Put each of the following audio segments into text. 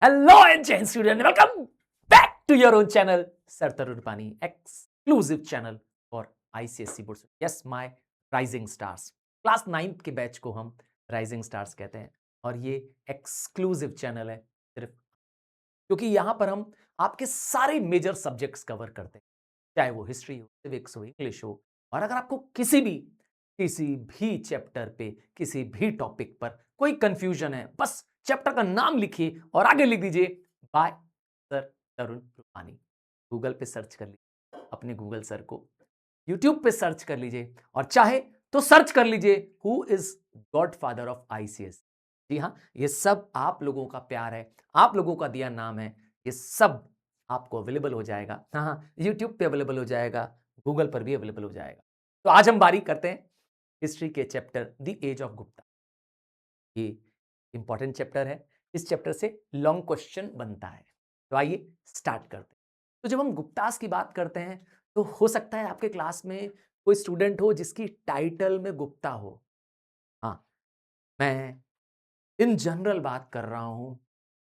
Hello and Jai Hind student, welcome back to your own channel, Sir Tarun Pani, exclusive channel for ICSE board. Yes, my rising stars. Class 9th के batch को हम rising stars कहते हैं और ये exclusive channel है सिर्फ क्योंकि यहाँ पर हम आपके सारे मेजर सब्जेक्ट्स कवर करते हैं, चाहे वो हिस्ट्री हो, सिविक्स हो, इंग्लिश हो। और अगर आपको किसी भी चैप्टर पे, किसी भी टॉपिक पर कोई कंफ्यूजन है, बस चैप्टर का नाम लिखिए और आगे लिख दीजिए by sir Tarun Rupani. Google पे सर्च कर लीजिए अपने गूगल सर को, यूट्यूब पे सर्च कर लीजिए और चाहे तो सर्च कर लीजिए who is godfather of ICS. जी हाँ, ये सब आप लोगों का प्यार है, आप लोगों का दिया नाम है। ये सब आपको अवेलेबल हो जाएगा। हाँ, यूट्यूब पे अवेलेबल हो जाएगा, गूगल पर भी अवेलेबल हो जाएगा। तो आज हम बारी करते हैं हिस्ट्री के chapter the age of Gupta. ये इंपॉर्टेंट चैप्टर है, इस चैप्टर से लॉन्ग क्वेश्चन बनता है। तो आइए स्टार्ट करते हैं। तो जब हम गुप्तास की बात करते हैं तो हो सकता है आपके क्लास में कोई स्टूडेंट हो जिसकी टाइटल में गुप्ता हो। हाँ, मैं इन जनरल बात कर रहा हूं,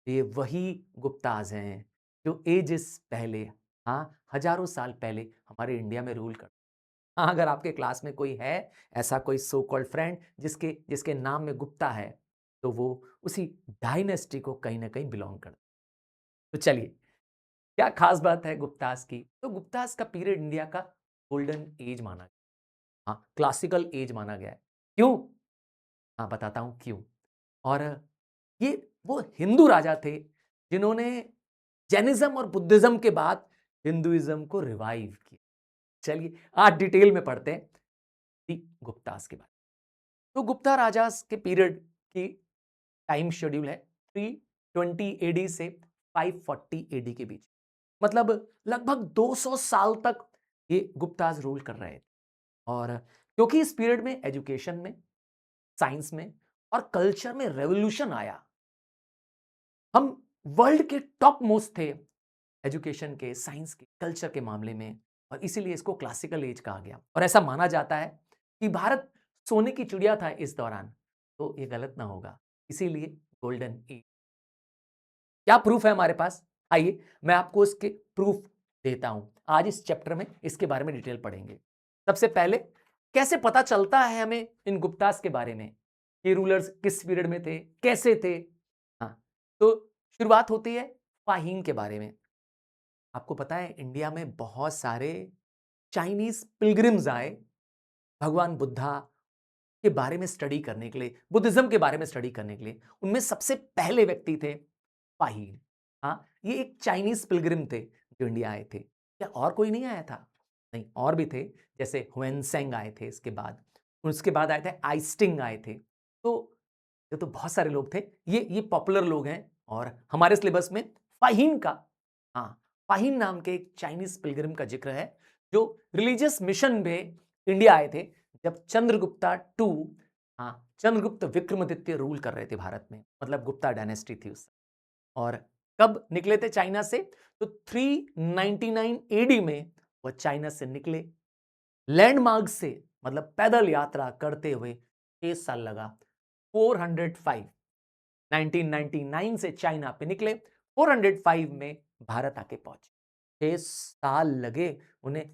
ये वही गुप्ताज हैं जो एजेस पहले, हाँ, हजारों साल पहले हमारे इंडिया में रूल कर। हाँ, अगर आपके क्लास में कोई है ऐसा कोई सो कॉल्ड फ्रेंड जिसके जिसके नाम में गुप्ता है, तो वो उसी डायनेस्टी को कहीं ना कहीं बिलोंग करता है। तो चलिए, क्या खास बात है गुप्तास की? तो गुप्तास का पीरियड इंडिया का गोल्डन एज माना गया, हाँ, क्लासिकल एज माना गया है। क्यों? हाँ, बताता हूं क्यों। और ये वो हिंदू राजा थे जिन्होंने जैनिज्म और बुद्धिज्म के बाद हिंदुइज्म को रिवाइव किया। चलिए आज डिटेल में पढ़ते हैं गुप्तास के बारे में। तो गुप्ता राजा के पीरियड की टाइम शेड्यूल है 320 एडी से 540 एडी के बीच, मतलब लगभग 200 साल तक ये गुप्ताज रूल कर रहे थे। और क्योंकि इस पीरियड में एजुकेशन में, साइंस में और कल्चर में रेवोल्यूशन आया, हम वर्ल्ड के टॉप मोस्ट थे एजुकेशन के, साइंस के, कल्चर के मामले में, और इसीलिए इसको क्लासिकल एज कहा गया। और ऐसा माना जाता है कि भारत सोने की चिड़िया था इस दौरान, तो ये गलत ना होगा, इसीलिए गोल्डन एज। क्या प्रूफ है हमारे पास? आइए मैं आपको इसके प्रूफ देता हूं। आज इस चैप्टर में इसके बारे में डिटेल पढ़ेंगे। सबसे पहले कैसे पता चलता है हमें इन गुप्तास के बारे में, ये रूलर्स किस पीरियड में थे, कैसे थे। हाँ, तो शुरुआत होती है फाहीन के बारे में। आपको पता है इंडिया में बहुत सारे चाइनीज पिलग्रिम्स आए भगवान बुद्धा के बारे में स्टडी करने के लिए, बुद्धिज्म के बारे में स्टडी करने के लिए। उनमें सबसे पहले व्यक्ति थे फाहीन। हाँ, ये एक चाइनीज पिलग्रिम थे जो इंडिया आए थे। क्या और कोई नहीं आया था? नहीं, और भी थे, जैसे हुएनसेंग आए थे, इसके बाद उसके बाद आए थे आइस्टिंग आए थे। तो ये तो बहुत सारे लोग थे, ये पॉपुलर लोग हैं। और हमारे सिलेबस में फाहीन का, हाँ, फाहीन नाम के एक चाइनीज पिलग्रिम का जिक्र है जो रिलीजियस मिशन में इंडिया आए थे जब चंद्रगुप्ता टू, हाँ, चंद्रगुप्त विक्रमादित्य रूल कर रहे थे भारत में, मतलब गुप्ता डायनेस्टी थी उस। और कब निकले थे चाइना से? तो 399 एडी में वो चाइना से निकले, लैंडमार्क से, मतलब पैदल यात्रा करते हुए 6 साल लगा। 405, 1999 से चाइना पे निकले, 405 में भारत आके पहुंचे। 6 साल लगे उन्हें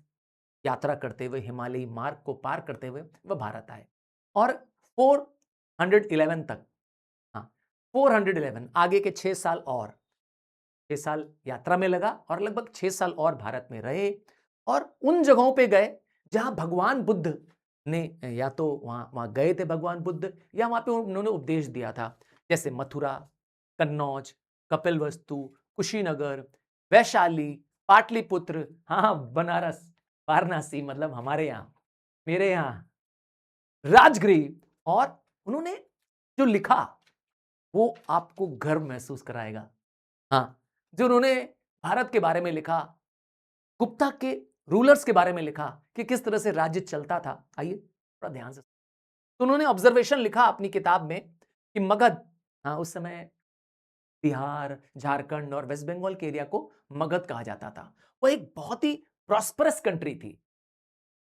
यात्रा करते हुए, हिमालयी मार्ग को पार करते हुए वह भारत आए। और 411 तक, हाँ, 411 आगे के 6 साल और, 6 साल यात्रा में लगा और लगभग 6 साल और भारत में रहे। और उन जगहों पे गए जहां भगवान बुद्ध ने, या तो वहां वहां गए थे भगवान बुद्ध, या वहां पे उन्होंने उपदेश दिया था, जैसे मथुरा, कन्नौज, कपिलवस्तु, कुशीनगर, वैशाली, पाटलिपुत्र, हाँ, बनारस, वाराणसी, मतलब हमारे यहाँ, मेरे यहाँ, राजगृह। और उन्होंने जो लिखा वो आपको गर्व महसूस कराएगा। हाँ, जो उन्होंने भारत के बारे में लिखा, गुप्ता के रूलर्स के बारे में लिखा कि किस तरह से राज्य चलता था, आइए थोड़ा ध्यान से। तो उन्होंने ऑब्जर्वेशन लिखा अपनी किताब में कि मगध, हाँ, उस समय बिहार, झारखंड और वेस्ट बंगाल के एरिया को मगध कहा जाता था। वो एक बहुत ही प्रॉस्परस कंट्री थी,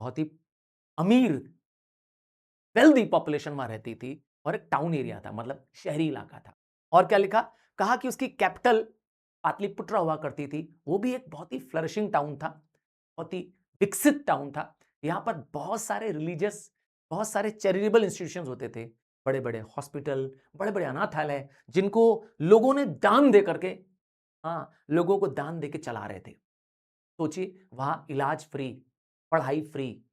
बहुत ही अमीर, वेल्दी पॉपुलेशन वहां रहती थी, और एक टाउन एरिया था, मतलब शहरी इलाका था। और क्या लिखा? कहा कि उसकी कैपिटल पाटलिपुत्रा हुआ करती थी, वो भी एक बहुत ही फ्लरिशिंग टाउन था, बहुत ही विकसित टाउन था। यहाँ पर बहुत सारे रिलीजियस, बहुत सारे चैरिटेबल इंस्टीट्यूशंस होते थे, बड़े बड़े हॉस्पिटल, बड़े बड़े अनाथालय, जिनको लोगों ने दान दे करके, हाँ, लोगों को दान दे के चला रहे थे। सोचिए, वहां इलाज फ्री, पढ़ाई फ्री,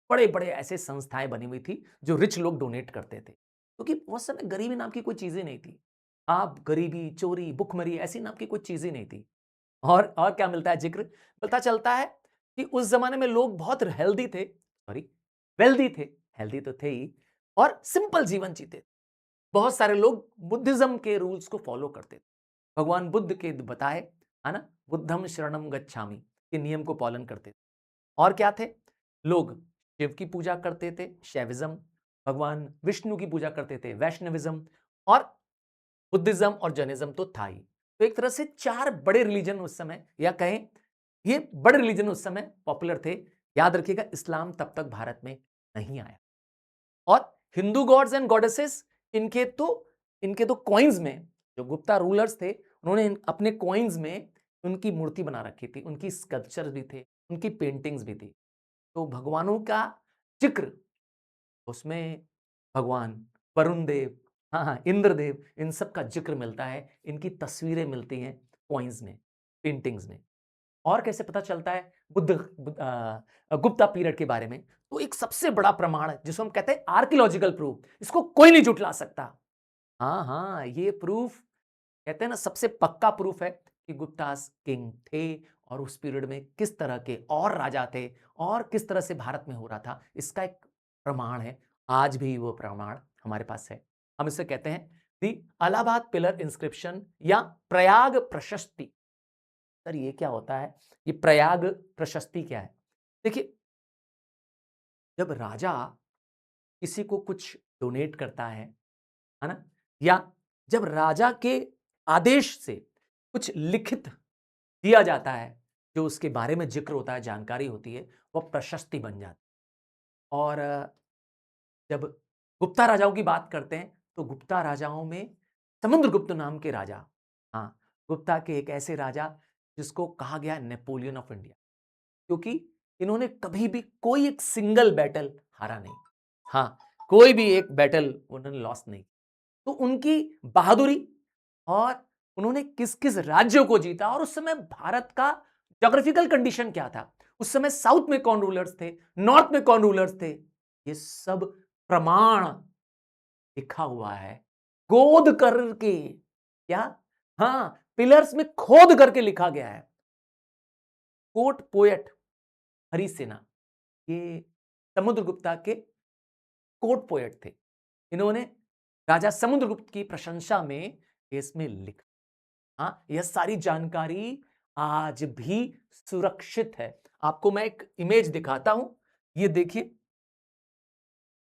बड़े बड़े ऐसे संस्थाएं बनी हुई थी जो रिच लोग डोनेट करते थे, क्योंकि उस समय गरीबी नाम की कोई चीज ही नहीं थी। आप गरीबी, चोरी, भुखमरी ऐसी नाम की कोई चीज ही नहीं थी। और क्या मिलता है जिक्र, पता चलता है कि उस जमाने में लोग बहुत हेल्दी थे, सॉरी, वेल्दी थे, हेल्दी तो थे ही, और सिंपल जीवन जीते। बहुत सारे लोग बुद्धिज्म के रूल्स को फॉलो करते थे, भगवान बुद्ध के बताए, है ना, बुद्धम शरणम गच्छामि के नियम को पालन करते थे। और क्या थे, लोग शिव की पूजा करते थे, शैविज्म, भगवान विष्णु की पूजा करते थे, वैष्णविज्म, और बुद्धिज्म और जैनिज्म तो था ही। तो एक तरह से चार बड़े रिलीजन उस समय, या कहें ये बड़े रिलीजन उस समय पॉपुलर थे। याद रखिएगा, इस्लाम तब तक भारत में नहीं आया। और हिंदू गॉड्स एंड गॉडेसेस, इनके तो कॉइन्स में, जो गुप्ता रूलर्स थे, उन्होंने अपने कॉइन्स में उनकी मूर्ति बना रखी थी, उनकी स्कल्पचर भी थे, उनकी पेंटिंग्स भी थी। तो भगवानों का जिक्र उसमें, भगवान वरुण देव, हाँ हाँ, इंद्रदेव, इन सब का जिक्र मिलता है, इनकी तस्वीरें मिलती हैं कॉइन्स में, पेंटिंग्स में। और कैसे पता चलता है गुप्ता पीरियड के बारे में, तो एक सबसे बड़ा प्रमाण जिसको हम कहते हैं आर्कियोलॉजिकल प्रूफ, इसको कोई नहीं जुटला सकता। हाँ हाँ, ये प्रूफ कहते हैं ना, सबसे पक्का प्रूफ है कि गुप्तास किंग थे, और उस पीरियड में किस तरह के और राजा थे, और किस तरह से भारत में हो रहा था, इसका एक प्रमाण है। आज भी वो प्रमाण हमारे पास है। हम इसे कहते हैं दी अलाहाबाद पिलर इंस्क्रिप्शन, या प्रयाग प्रशस्ति। सर ये क्या होता है, ये प्रयाग प्रशस्ति क्या है? देखिए, जब राजा किसी को कुछ डोनेट करता है ना, या जब राजा के आदेश से कुछ लिखित दिया जाता है, जो उसके बारे में जिक्र होता है, जानकारी होती है, वह प्रशस्ति बन जाती है। और जब गुप्ता राजाओं की बात करते हैं, तो गुप्ता राजाओं में समुद्रगुप्त नाम के राजा, हाँ, गुप्ता के एक ऐसे राजा जिसको कहा गया नेपोलियन ऑफ इंडिया, क्योंकि इन्होंने कभी भी कोई एक सिंगल बैटल हारा नहीं, हाँ, कोई भी एक बैटल उन्होंने लॉस नहीं। तो उनकी बहादुरी, और उन्होंने किस किस राज्यों को जीता, और उस समय भारत का जोग्राफिकल कंडीशन क्या था, उस समय साउथ में कौन रूलर्स थे, नॉर्थ में कौन रूलर्स थे, ये सब प्रमाण लिखा हुआ है, गोद करके, क्या, हाँ, पिलर्स में खोद करके लिखा गया है। कोर्ट पोएट हरि सेना, ये समुद्रगुप्ता के कोर्ट पोएट थे। इन्होंने राजा समुद्रगुप्त की प्रशंसा में इसमें लिखा। हाँ, यह सारी जानकारी आज भी सुरक्षित है। आपको मैं एक इमेज दिखाता हूं, ये देखिए,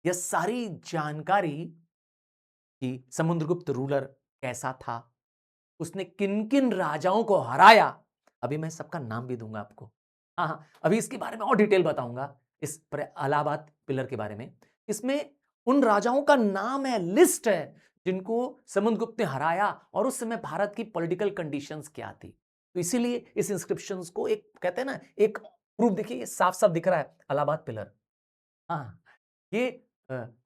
यह सारी जानकारी कि समुद्रगुप्त रूलर कैसा था, उसने किन किन राजाओं को हराया, अभी मैं सबका नाम भी दूंगा आपको। हाँ हाँ, अभी इसके बारे में और डिटेल बताऊंगा, इस अलाहाबाद पिलर के बारे में। इसमें उन राजाओं का नाम है, लिस्ट है, जिनको समुद्रगुप्त ने हराया, और उस समय भारत की पॉलिटिकल कंडीशंस क्या थी। तो इसीलिए इस इंस्क्रिप्शंस को एक कहते हैं ना, एक प्रूफ, देखिए ये साफ साफ दिख रहा है, अलाहाबाद पिलर। हाँ, ये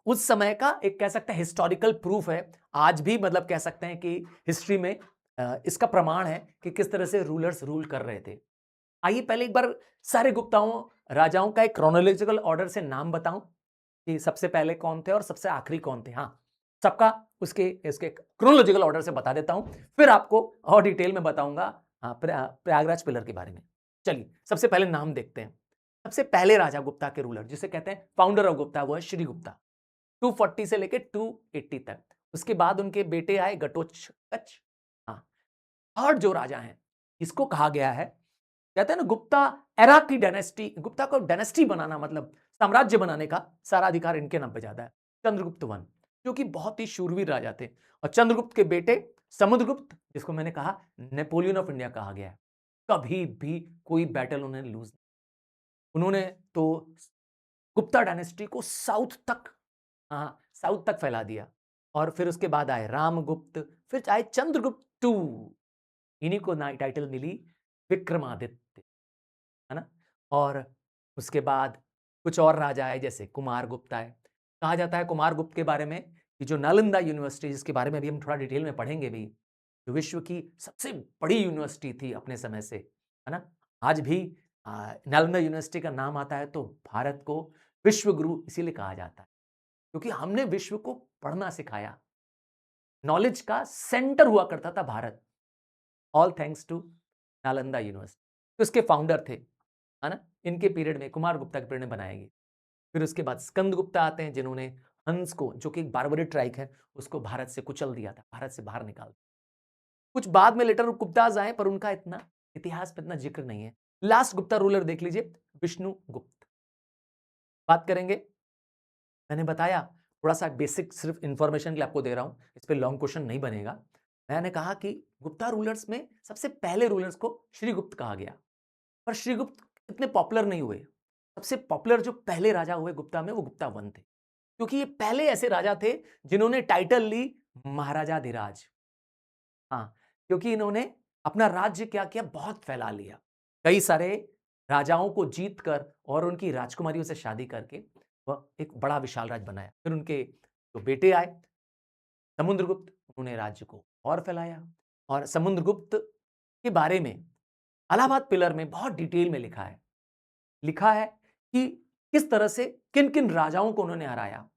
उस समय का एक कह सकते हैं हिस्टोरिकल प्रूफ है। आज भी मतलब कह सकते हैं कि हिस्ट्री में इसका प्रमाण है कि किस तरह से रूलर्स रूल कर रहे थे। आइए पहले एक बार सारे गुप्ताओं राजाओं का एक क्रोनोलॉजिकल ऑर्डर से नाम बताऊं कि सबसे पहले कौन थे और सबसे आखिरी कौन थे। हाँ, सबका उसके इसके क्रोनोलॉजिकल ऑर्डर से बता देता हूं, फिर आपको और डिटेल में बताऊंगा प्रयागराज पिलर के बारे में। चलिए सबसे पहले नाम देखते हैं। सबसे पहले राजा गुप्ता के रूलर, जिसे कहते हैं फाउंडर ऑफ गुप्ता, वो है श्री गुप्ता, 240 से लेके 280 तक। उसके बाद उनके बेटे आए घटोत्कच। हाँ, थर्ड जो राजा हैं, इसको कहा गया है, कहते हैं ना, गुप्ता एरा की डायनेस्टी, गुप्ता को डायनेस्टी बनाना मतलब साम्राज्य बनाने का सारा अधिकार इनके नाम पे जाता है, चंद्रगुप्त वन, जो कि बहुत ही शूरवीर राजा थे। और चंद्रगुप्त के बेटे समुद्रगुप्त, जिसको मैंने कहा नेपोलियन ऑफ इंडिया कहा गया है, कभी भी कोई बैटल उन्होंने लूज, उन्होंने तो गुप्ता डायनेस्टी को साउथ तक, हाँ, साउथ तक फैला दिया। और फिर उसके बाद आए रामगुप्त, फिर आए चंद्रगुप्त टू, इन्हीं को टाइटल मिली विक्रमादित्य, है ना। और उसके बाद कुछ और राजा आए, जैसे कुमारगुप्त आए। कहा जाता है कुमारगुप्त के बारे में कि जो नालंदा यूनिवर्सिटी, जिसके बारे में अभी हम थोड़ा डिटेल में पढ़ेंगे भी, जो विश्व की सबसे बड़ी यूनिवर्सिटी थी अपने समय से, है ना। आज भी नालंदा यूनिवर्सिटी का नाम आता है तो भारत को विश्व गुरु इसीलिए कहा जाता है, क्योंकि हमने विश्व को पढ़ना सिखाया। नॉलेज का सेंटर हुआ करता था Bharat, all thanks to Nalanda university. तो इसके फाउंडर थे, है ना, इनके पीरियड में, कुमार गुप्ता के पीरियड में बनाई गई। फिर उसके बाद स्कंद गुप्ता आते हैं, जिन्होंने हंस को, जो कि एक बारबरी ट्राइब है, उसको भारत से कुचल दिया था, भारत से बाहर निकाल दिया। कुछ बाद में लेटर गुप्ताज आए, पर उनका इतना इतिहास में इतना जिक्र नहीं है। लास्ट गुप्ता रूलर देख लीजिए, विष्णु गुप्त, बात करेंगे। मैंने बताया थोड़ा सा बेसिक सिर्फ इंफॉर्मेशन के लिए आपको दे रहा हूं, इस पे लॉन्ग क्वेश्चन नहीं बनेगा। मैंने कहा कि गुप्ता रूलर्स में सबसे पहले रूलर्स को श्रीगुप्त कहा गया, पर श्रीगुप्त इतने पॉपुलर नहीं हुए। सबसे पॉपुलर जो पहले राजा हुए गुप्ता में, वो गुप्ता वन थे, क्योंकि ये पहले ऐसे राजा थे जिन्होंने टाइटल ली महाराजाधिराज। हाँ, क्योंकि इन्होंने अपना राज्य क्या किया, बहुत फैला लिया। कई सारे राजाओं को जीत कर और उनकी राजकुमारियों से शादी करके वह एक बड़ा विशाल राज्य बनाया। फिर उनके जो बेटे आए समुद्रगुप्त, उन्होंने राज्य को और फैलाया। और समुद्रगुप्त के बारे में इलाहाबाद पिलर में बहुत डिटेल में लिखा है कि किस तरह से किन किन राजाओं को उन्होंने हराया।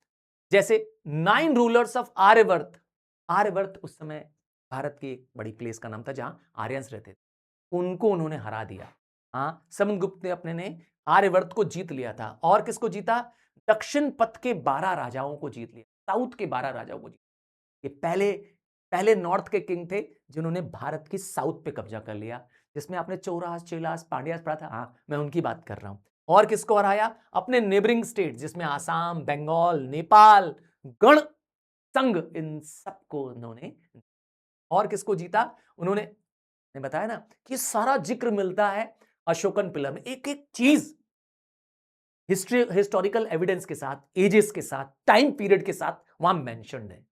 जैसे 9 रूलर्स ऑफ आर्यवर्त, आर्यवर्त उस समय भारत की एक बड़ी प्लेस का नाम था जहां आर्यंस रहते थे, उनको उन्होंने हरा दिया। हाँ, समुद्रगुप्त ने अपने ने आर्यवर्त को जीत लिया था। और किसको जीता? दक्षिण पथ के 12 राजाओं को जीत लिया, साउथ के 12 राजाओं को जीत। ये पहले पहले नॉर्थ के किंग थे जिन्होंने भारत की साउथ पे कब्जा कर लिया, जिसमें आपने चौरास, चेलास, पांड्यास पढ़ा था। हाँ, मैं उनकी बात कर रहा हूं। और किसको हराया? अपने नेबरिंग स्टेट, जिसमें आसाम, बंगाल, नेपाल, गण संघ, इन सबको उन्होंने। और किसको जीता उन्होंने? ने बताया ना कि सारा जिक्र मिलता है अशोकन पिलर में, एक एक चीज हिस्टोरिकल एविडेंस के साथ, एजेस के साथ, टाइम पीरियड के साथ वहां मेंशन्ड है।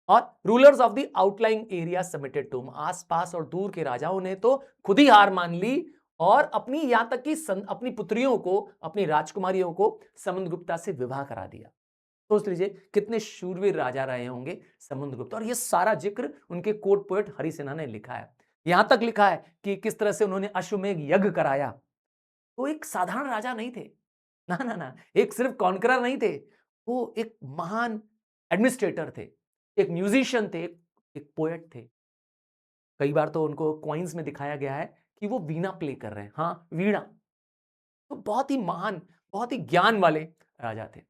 और rulers of the outlying area submitted to, आसपास और दूर के राजाओं ने तो खुद ही हार मान ली और अपनी, यहां तक कि अपनी पुत्रियों को, अपनी राजकुमारियों को समुद्रगुप्ता से विवाह करा दिया। सोच लीजिए कितने शूरवीर राजा रहे होंगे समुद्रगुप्त। और ये सारा जिक्र उनके कोर्ट पोएट हरिसेना ने लिखा है। यहां तक लिखा है कि किस तरह से उन्होंने अश्वमेध यज्ञ कराया। तो एक साधारण राजा नहीं थे, ना ना ना, एक सिर्फ कॉन्करर नहीं थे, वो एक महान एडमिनिस्ट्रेटर थे, एक म्यूजिशियन थे, एक पोएट थे। कई बार तो उनको कॉइन्स में दिखाया गया है कि वो वीणा प्ले कर रहे हैं। हाँ, वीणा। तो बहुत ही महान, बहुत ही ज्ञान वाले राजा थे।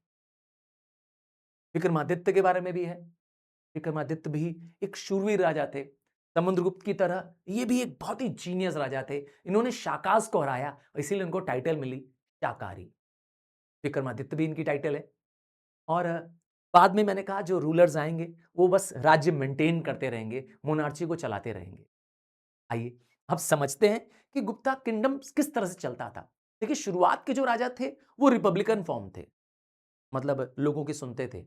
विक्रमादित्य के बारे में भी है। विक्रमादित्य भी एक शूरवीर राजा थे, समुद्रगुप्त की तरह ये भी एक बहुत ही जीनियस राजा थे। इन्होंने शाकास को हराया, इसीलिए इनको टाइटल मिली शाकाहारी। विक्रमादित्य भी इनकी टाइटल है। और बाद में मैंने कहा जो रूलर्स आएंगे वो बस राज्य मेंटेन करते रहेंगे, मोनार्ची को चलाते रहेंगे। आइए अब समझते हैं कि गुप्ता किंगडम किस तरह से चलता था। देखिए, शुरुआत के जो राजा थे वो रिपब्लिकन फॉर्म थे, मतलब लोगों की सुनते थे।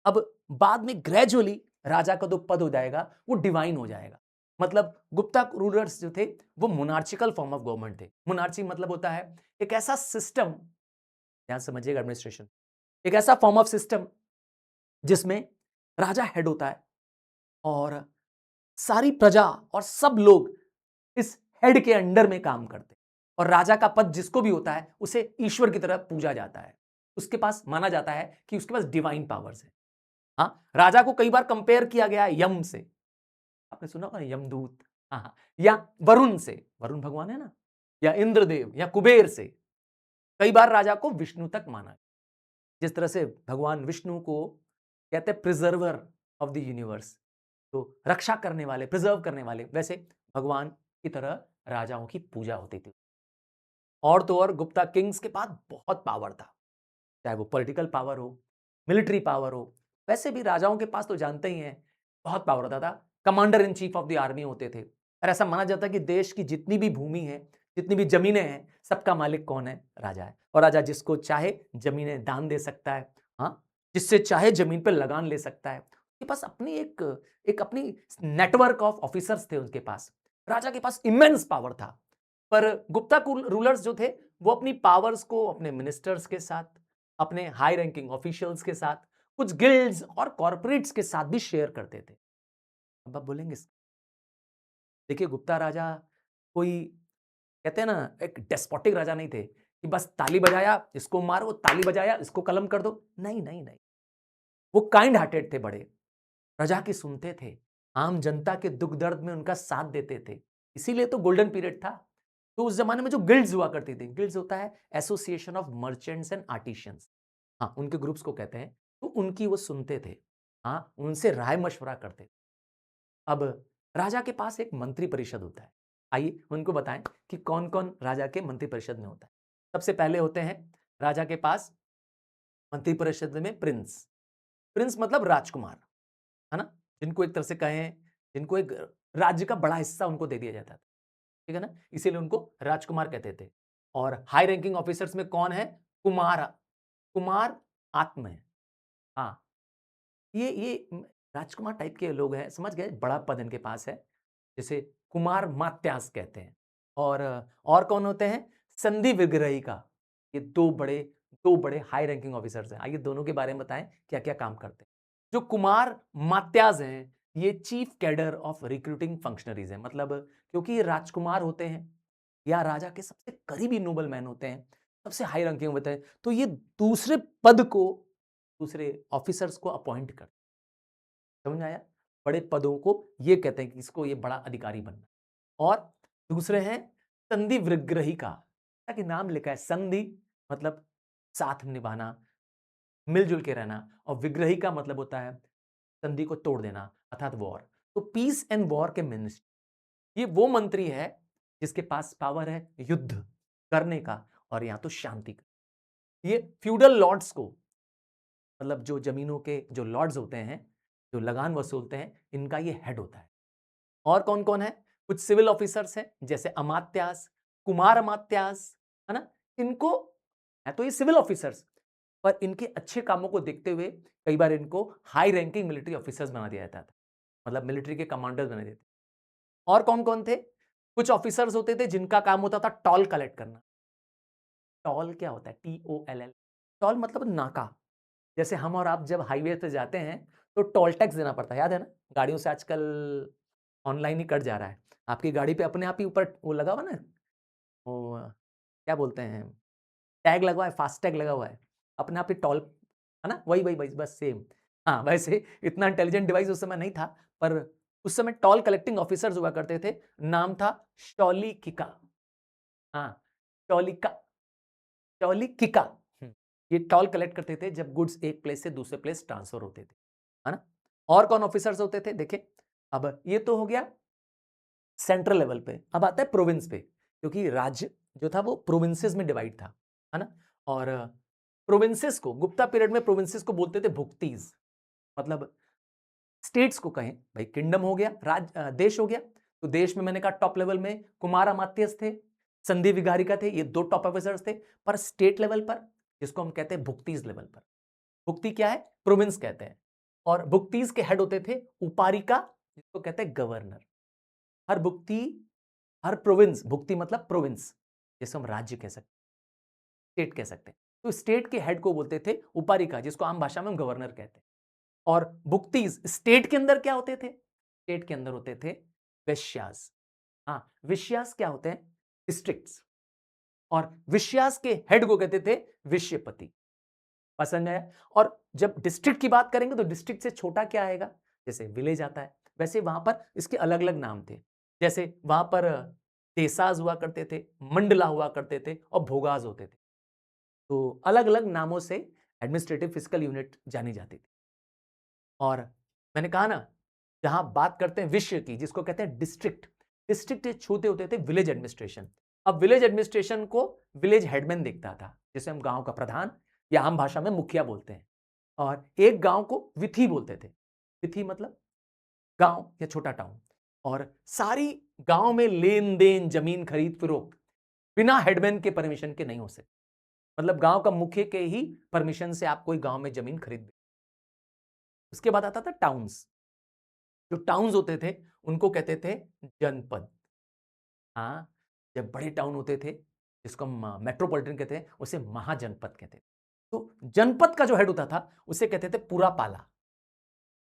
अब बाद में ग्रेजुअली राजा का जो पद हो जाएगा वो डिवाइन हो जाएगा। मतलब गुप्ता रूलर्स जो थे वो मोनार्चिकल फॉर्म ऑफ गवर्नमेंट थे। मोनार्ची मतलब होता है एक ऐसा सिस्टम, ध्यान समझिएगा, एडमिनिस्ट्रेशन, एक ऐसा फॉर्म ऑफ सिस्टम जिसमें राजा हेड होता है और सारी प्रजा और सब लोग इस हेड के अंडर में काम करते हैं। और राजा का पद जिसको भी होता है उसे ईश्वर की तरह पूजा जाता है। उसके पास माना जाता है कि उसके पास डिवाइन पावर्स है। हाँ, राजा को कई बार कंपेयर किया गया है यम से, आपने सुना होगा यमदूत, हाँ हाँ, या वरुण से, वरुण भगवान है ना, या इंद्रदेव या कुबेर से। कई बार राजा को विष्णु तक माना। जिस तरह से भगवान विष्णु को कहते हैं प्रिजर्वर ऑफ द यूनिवर्स, तो रक्षा करने वाले, प्रिजर्व करने वाले, वैसे भगवान की तरह राजाओं की पूजा होती थी। और तो और गुप्ता किंग्स के पास बहुत पावर था, चाहे वो पॉलिटिकल पावर हो, मिलिट्री पावर हो। वैसे भी राजाओं के पास तो जानते ही हैं बहुत पावर होता था। Commander in chief of the army होते थे। और ऐसा माना जाता है कि देश की जितनी भी भूमि है, जितनी भी जमीनें हैं, सबका मालिक कौन है? राजा है। और राजा जिसको चाहे जमीनें दान दे सकता है, हाँ, जिससे चाहे जमीन पर लगान ले सकता है। के पास अपनी एक अपनी नेटवर्क ऑफ ऑफिसर्स थे उनके पास। राजा के पास इमेंस पावर था। पर गुप्ता रूलर्स जो थे वो अपनी पावर्स को अपने मिनिस्टर्स के साथ, अपने हाई रैंकिंग ऑफिशियल्स के साथ, कुछ गिल्ड्स और कॉर्पोरेट्स के साथ भी शेयर करते थे। अब आप बोलेंगे, देखिए गुप्ता राजा कोई कहते हैं ना एक डेस्पोटिक राजा नहीं थे कि बस ताली बजाया इसको मारो, ताली बजाया इसको कलम कर दो। नहीं नहीं नहीं, वो काइंड हार्टेड थे बड़े, प्रजा की सुनते थे, आम जनता के दुख दर्द में उनका साथ देते थे। इसीलिए तो गोल्डन पीरियड था। तो उस जमाने में जो गिल्ड्स हुआ करती थी, गिल्ड्स होता है association of merchants and artisans, हाँ उनके ग्रुप्स को कहते हैं। तो उनकी वो सुनते थे, हाँ उनसे राय मशवरा करते थे। अब राजा के पास एक मंत्री परिषद होता है। आइए उनको बताएं कि कौन कौन राजा के मंत्री परिषद में होता है। सबसे पहले होते हैं राजा के पास मंत्री परिषद में प्रिंस। प्रिंस मतलब राजकुमार, है ना, जिनको एक तरह से कहें, जिनको एक राज्य का बड़ा हिस्सा उनको दे दिया जाता था, ठीक है ना, इसीलिए उनको राजकुमार कहते थे। और हाई रैंकिंग ऑफिसर्स में कौन है? कुमार, कुमार आत्म है। हाँ, ये राजकुमार टाइप के लोग हैं, समझ गए, बड़ा पद इनके पास है, जिसे कुमार मात्यास कहते हैं। और कौन होते हैं? संधि विग्रहिका। ये दो बड़े हाई रैंकिंग ऑफिसर्स हैं। आइए दोनों के बारे में बताएं क्या क्या काम करते हैं। जो कुमार मात्याज हैं, ये chief cadre of recruiting functionaries हैं। मतलब क्योंकि ये राजकुमार होते हैं या राजा के सबसे करीबी नोबल मैन होते हैं, सबसे हाई रैंकिंग होते हैं, तो ये दूसरे पद को, दूसरे ऑफिसर्स को अपॉइंट करते हैं। समझ में आया? बड़े पदों को ये कहते हैं कि इसको ये बड़ा अधिकारी बनना। और दूसरे हैं संधि विग्रहिका, ताकि नाम लिखा है, संधि मतलब साथ में निभाना, मिलजुल के रहना, और विग्रही का मतलब होता है संधि को तोड़ देना, अर्थात वॉर। तो पीस एंड वॉर के मिनिस्टर, ये वो मंत्री है जिसके पास पावर है युद्ध करने का और यहां तो शांति का। ये फ्यूडल लॉर्ड्स को, मतलब जो जमीनों के जो लॉर्ड्स होते हैं, जो लगान वसूलते हैं, इनका ये हेड होता है। और कौन कौन है? कुछ सिविल ऑफिसर्स हैं जैसे अमात्यास, कुमार अमात्यास, है ना, इनको है तो ये सिविल ऑफिसर्स, पर इनके अच्छे कामों को देखते हुए कई बार इनको हाई रैंकिंग मिलिट्री ऑफिसर्स बना दिया जाता था, मतलब मिलिट्री के कमांडर्स बना देते। और कौन कौन थे? कुछ ऑफिसर्स होते थे जिनका काम होता था टॉल कलेक्ट करना। टॉल क्या होता है? TOLL। टॉल मतलब नाका। जैसे हम और आप जब हाईवे पे जाते हैं तो टोल टैक्स देना पड़ता है, याद है ना? गाड़ियों से आजकल ऑनलाइन ही कट जा रहा है। आपकी गाड़ी पे अपने आप ही ऊपर वो लगा हुआ ना, वो क्या बोलते हैं, टैग लगा हुआ है, फास्ट टैग लगा हुआ है, अपने आप ही टोल, है ना? वही वही वही बस सेम। हाँ, वैसे इतना इंटेलिजेंट डिवाइस उस समय नहीं था, पर उस समय टोल कलेक्टिंग ऑफिसर्स हुआ करते थे। नाम था शौलिकिका। हाँ, शौलिका, शौलिकिका। ये टोल कलेक्ट करते थे जब गुड्स एक प्लेस से दूसरे प्लेस ट्रांसफर होते थे, है ना? और कौन ऑफिसर्स होते थे? देखिए, अब ये तो हो गया सेंट्रल लेवल पे। अब आता है प्रोविंस पे, क्योंकि राज्य जो था वो प्रोविंसेस में डिवाइड था, है ना? और प्रोविंसेस को गुप्ता पीरियड में प्रोविंसेस को बोलते थे भुक्तीज, मतलब स्टेट्स को कहें भाई, किंगडम हो गया, देश हो गया। तो देश में मैंने कहा टॉप लेवल में कुमार अमात्यस थे, संधि विगारिका थे, ये दो टॉप ऑफिसर्स थे। पर स्टेट लेवल पर, जिसको हम कहते हैं भुक्तीज लेवल पर, भुक्ति क्या है? प्रोविंस कहते हैं। और भुक्तीज के हेड होते थे उपारिका, जिसको कहते हैं गवर्नर। हर भुक्ति, हर प्रोविंस, भुक्ति मतलब प्रोविंस, जिसको हम राज्य कह सकते हैं, स्टेट कह सकते हैं। तो स्टेट के हेड को बोलते थे उपारिका, जिसको आम भाषा में हम गवर्नर कहते हैं। और भुक्तीज स्टेट के अंदर क्या होते थे? स्टेट के अंदर होते थे वैश्यास। हाँ, विश्यास क्या होते हैं? डिस्ट्रिक्ट्स। और विश्यास के हेड को कहते थे विश्यपति। पसंद है? और जब डिस्ट्रिक्ट की बात करेंगे तो डिस्ट्रिक्ट से छोटा क्या आएगा? जैसे विलेज आता है, वैसे वहां पर इसके अलग अलग नाम थे। जैसे वहां पर तेसाज हुआ करते थे, मंडला हुआ करते थे, और भोगाज होते थे। तो अलग अलग नामों से एडमिनिस्ट्रेटिव फिजिकल यूनिट जानी जाती थी। और मैंने कहा ना, जहां बात करते हैं विश्व की, जिसको कहते हैं डिस्ट्रिक्ट, डिस्ट्रिक्ट छूते होते थे विलेज एडमिनिस्ट्रेशन। अब विलेज एडमिनिस्ट्रेशन को विलेज हेडमैन देखता था, जिसे हम गांव का प्रधान या आम भाषा में मुखिया बोलते हैं। और एक गांव को विथी बोलते थे। विथी मतलब गांव या छोटा टाउन। और सारी गांव में लेन देन, जमीन खरीद फरोख्त बिना हेडमैन के परमिशन के नहीं हो सकती। मतलब गांव का मुखिया के ही परमिशन से आप कोई गांव में जमीन खरीद उसके बाद आता था टाउन्स। जो टाउन्स होते थे उनको कहते थे जनपद। हाँ, जब बड़े टाउन होते थे जिसको हम मेट्रोपॉलिटन कहते हैं उसे महाजनपद कहते थे। तो जनपद का जो हेड होता था उसे कहते थे पुरापाला।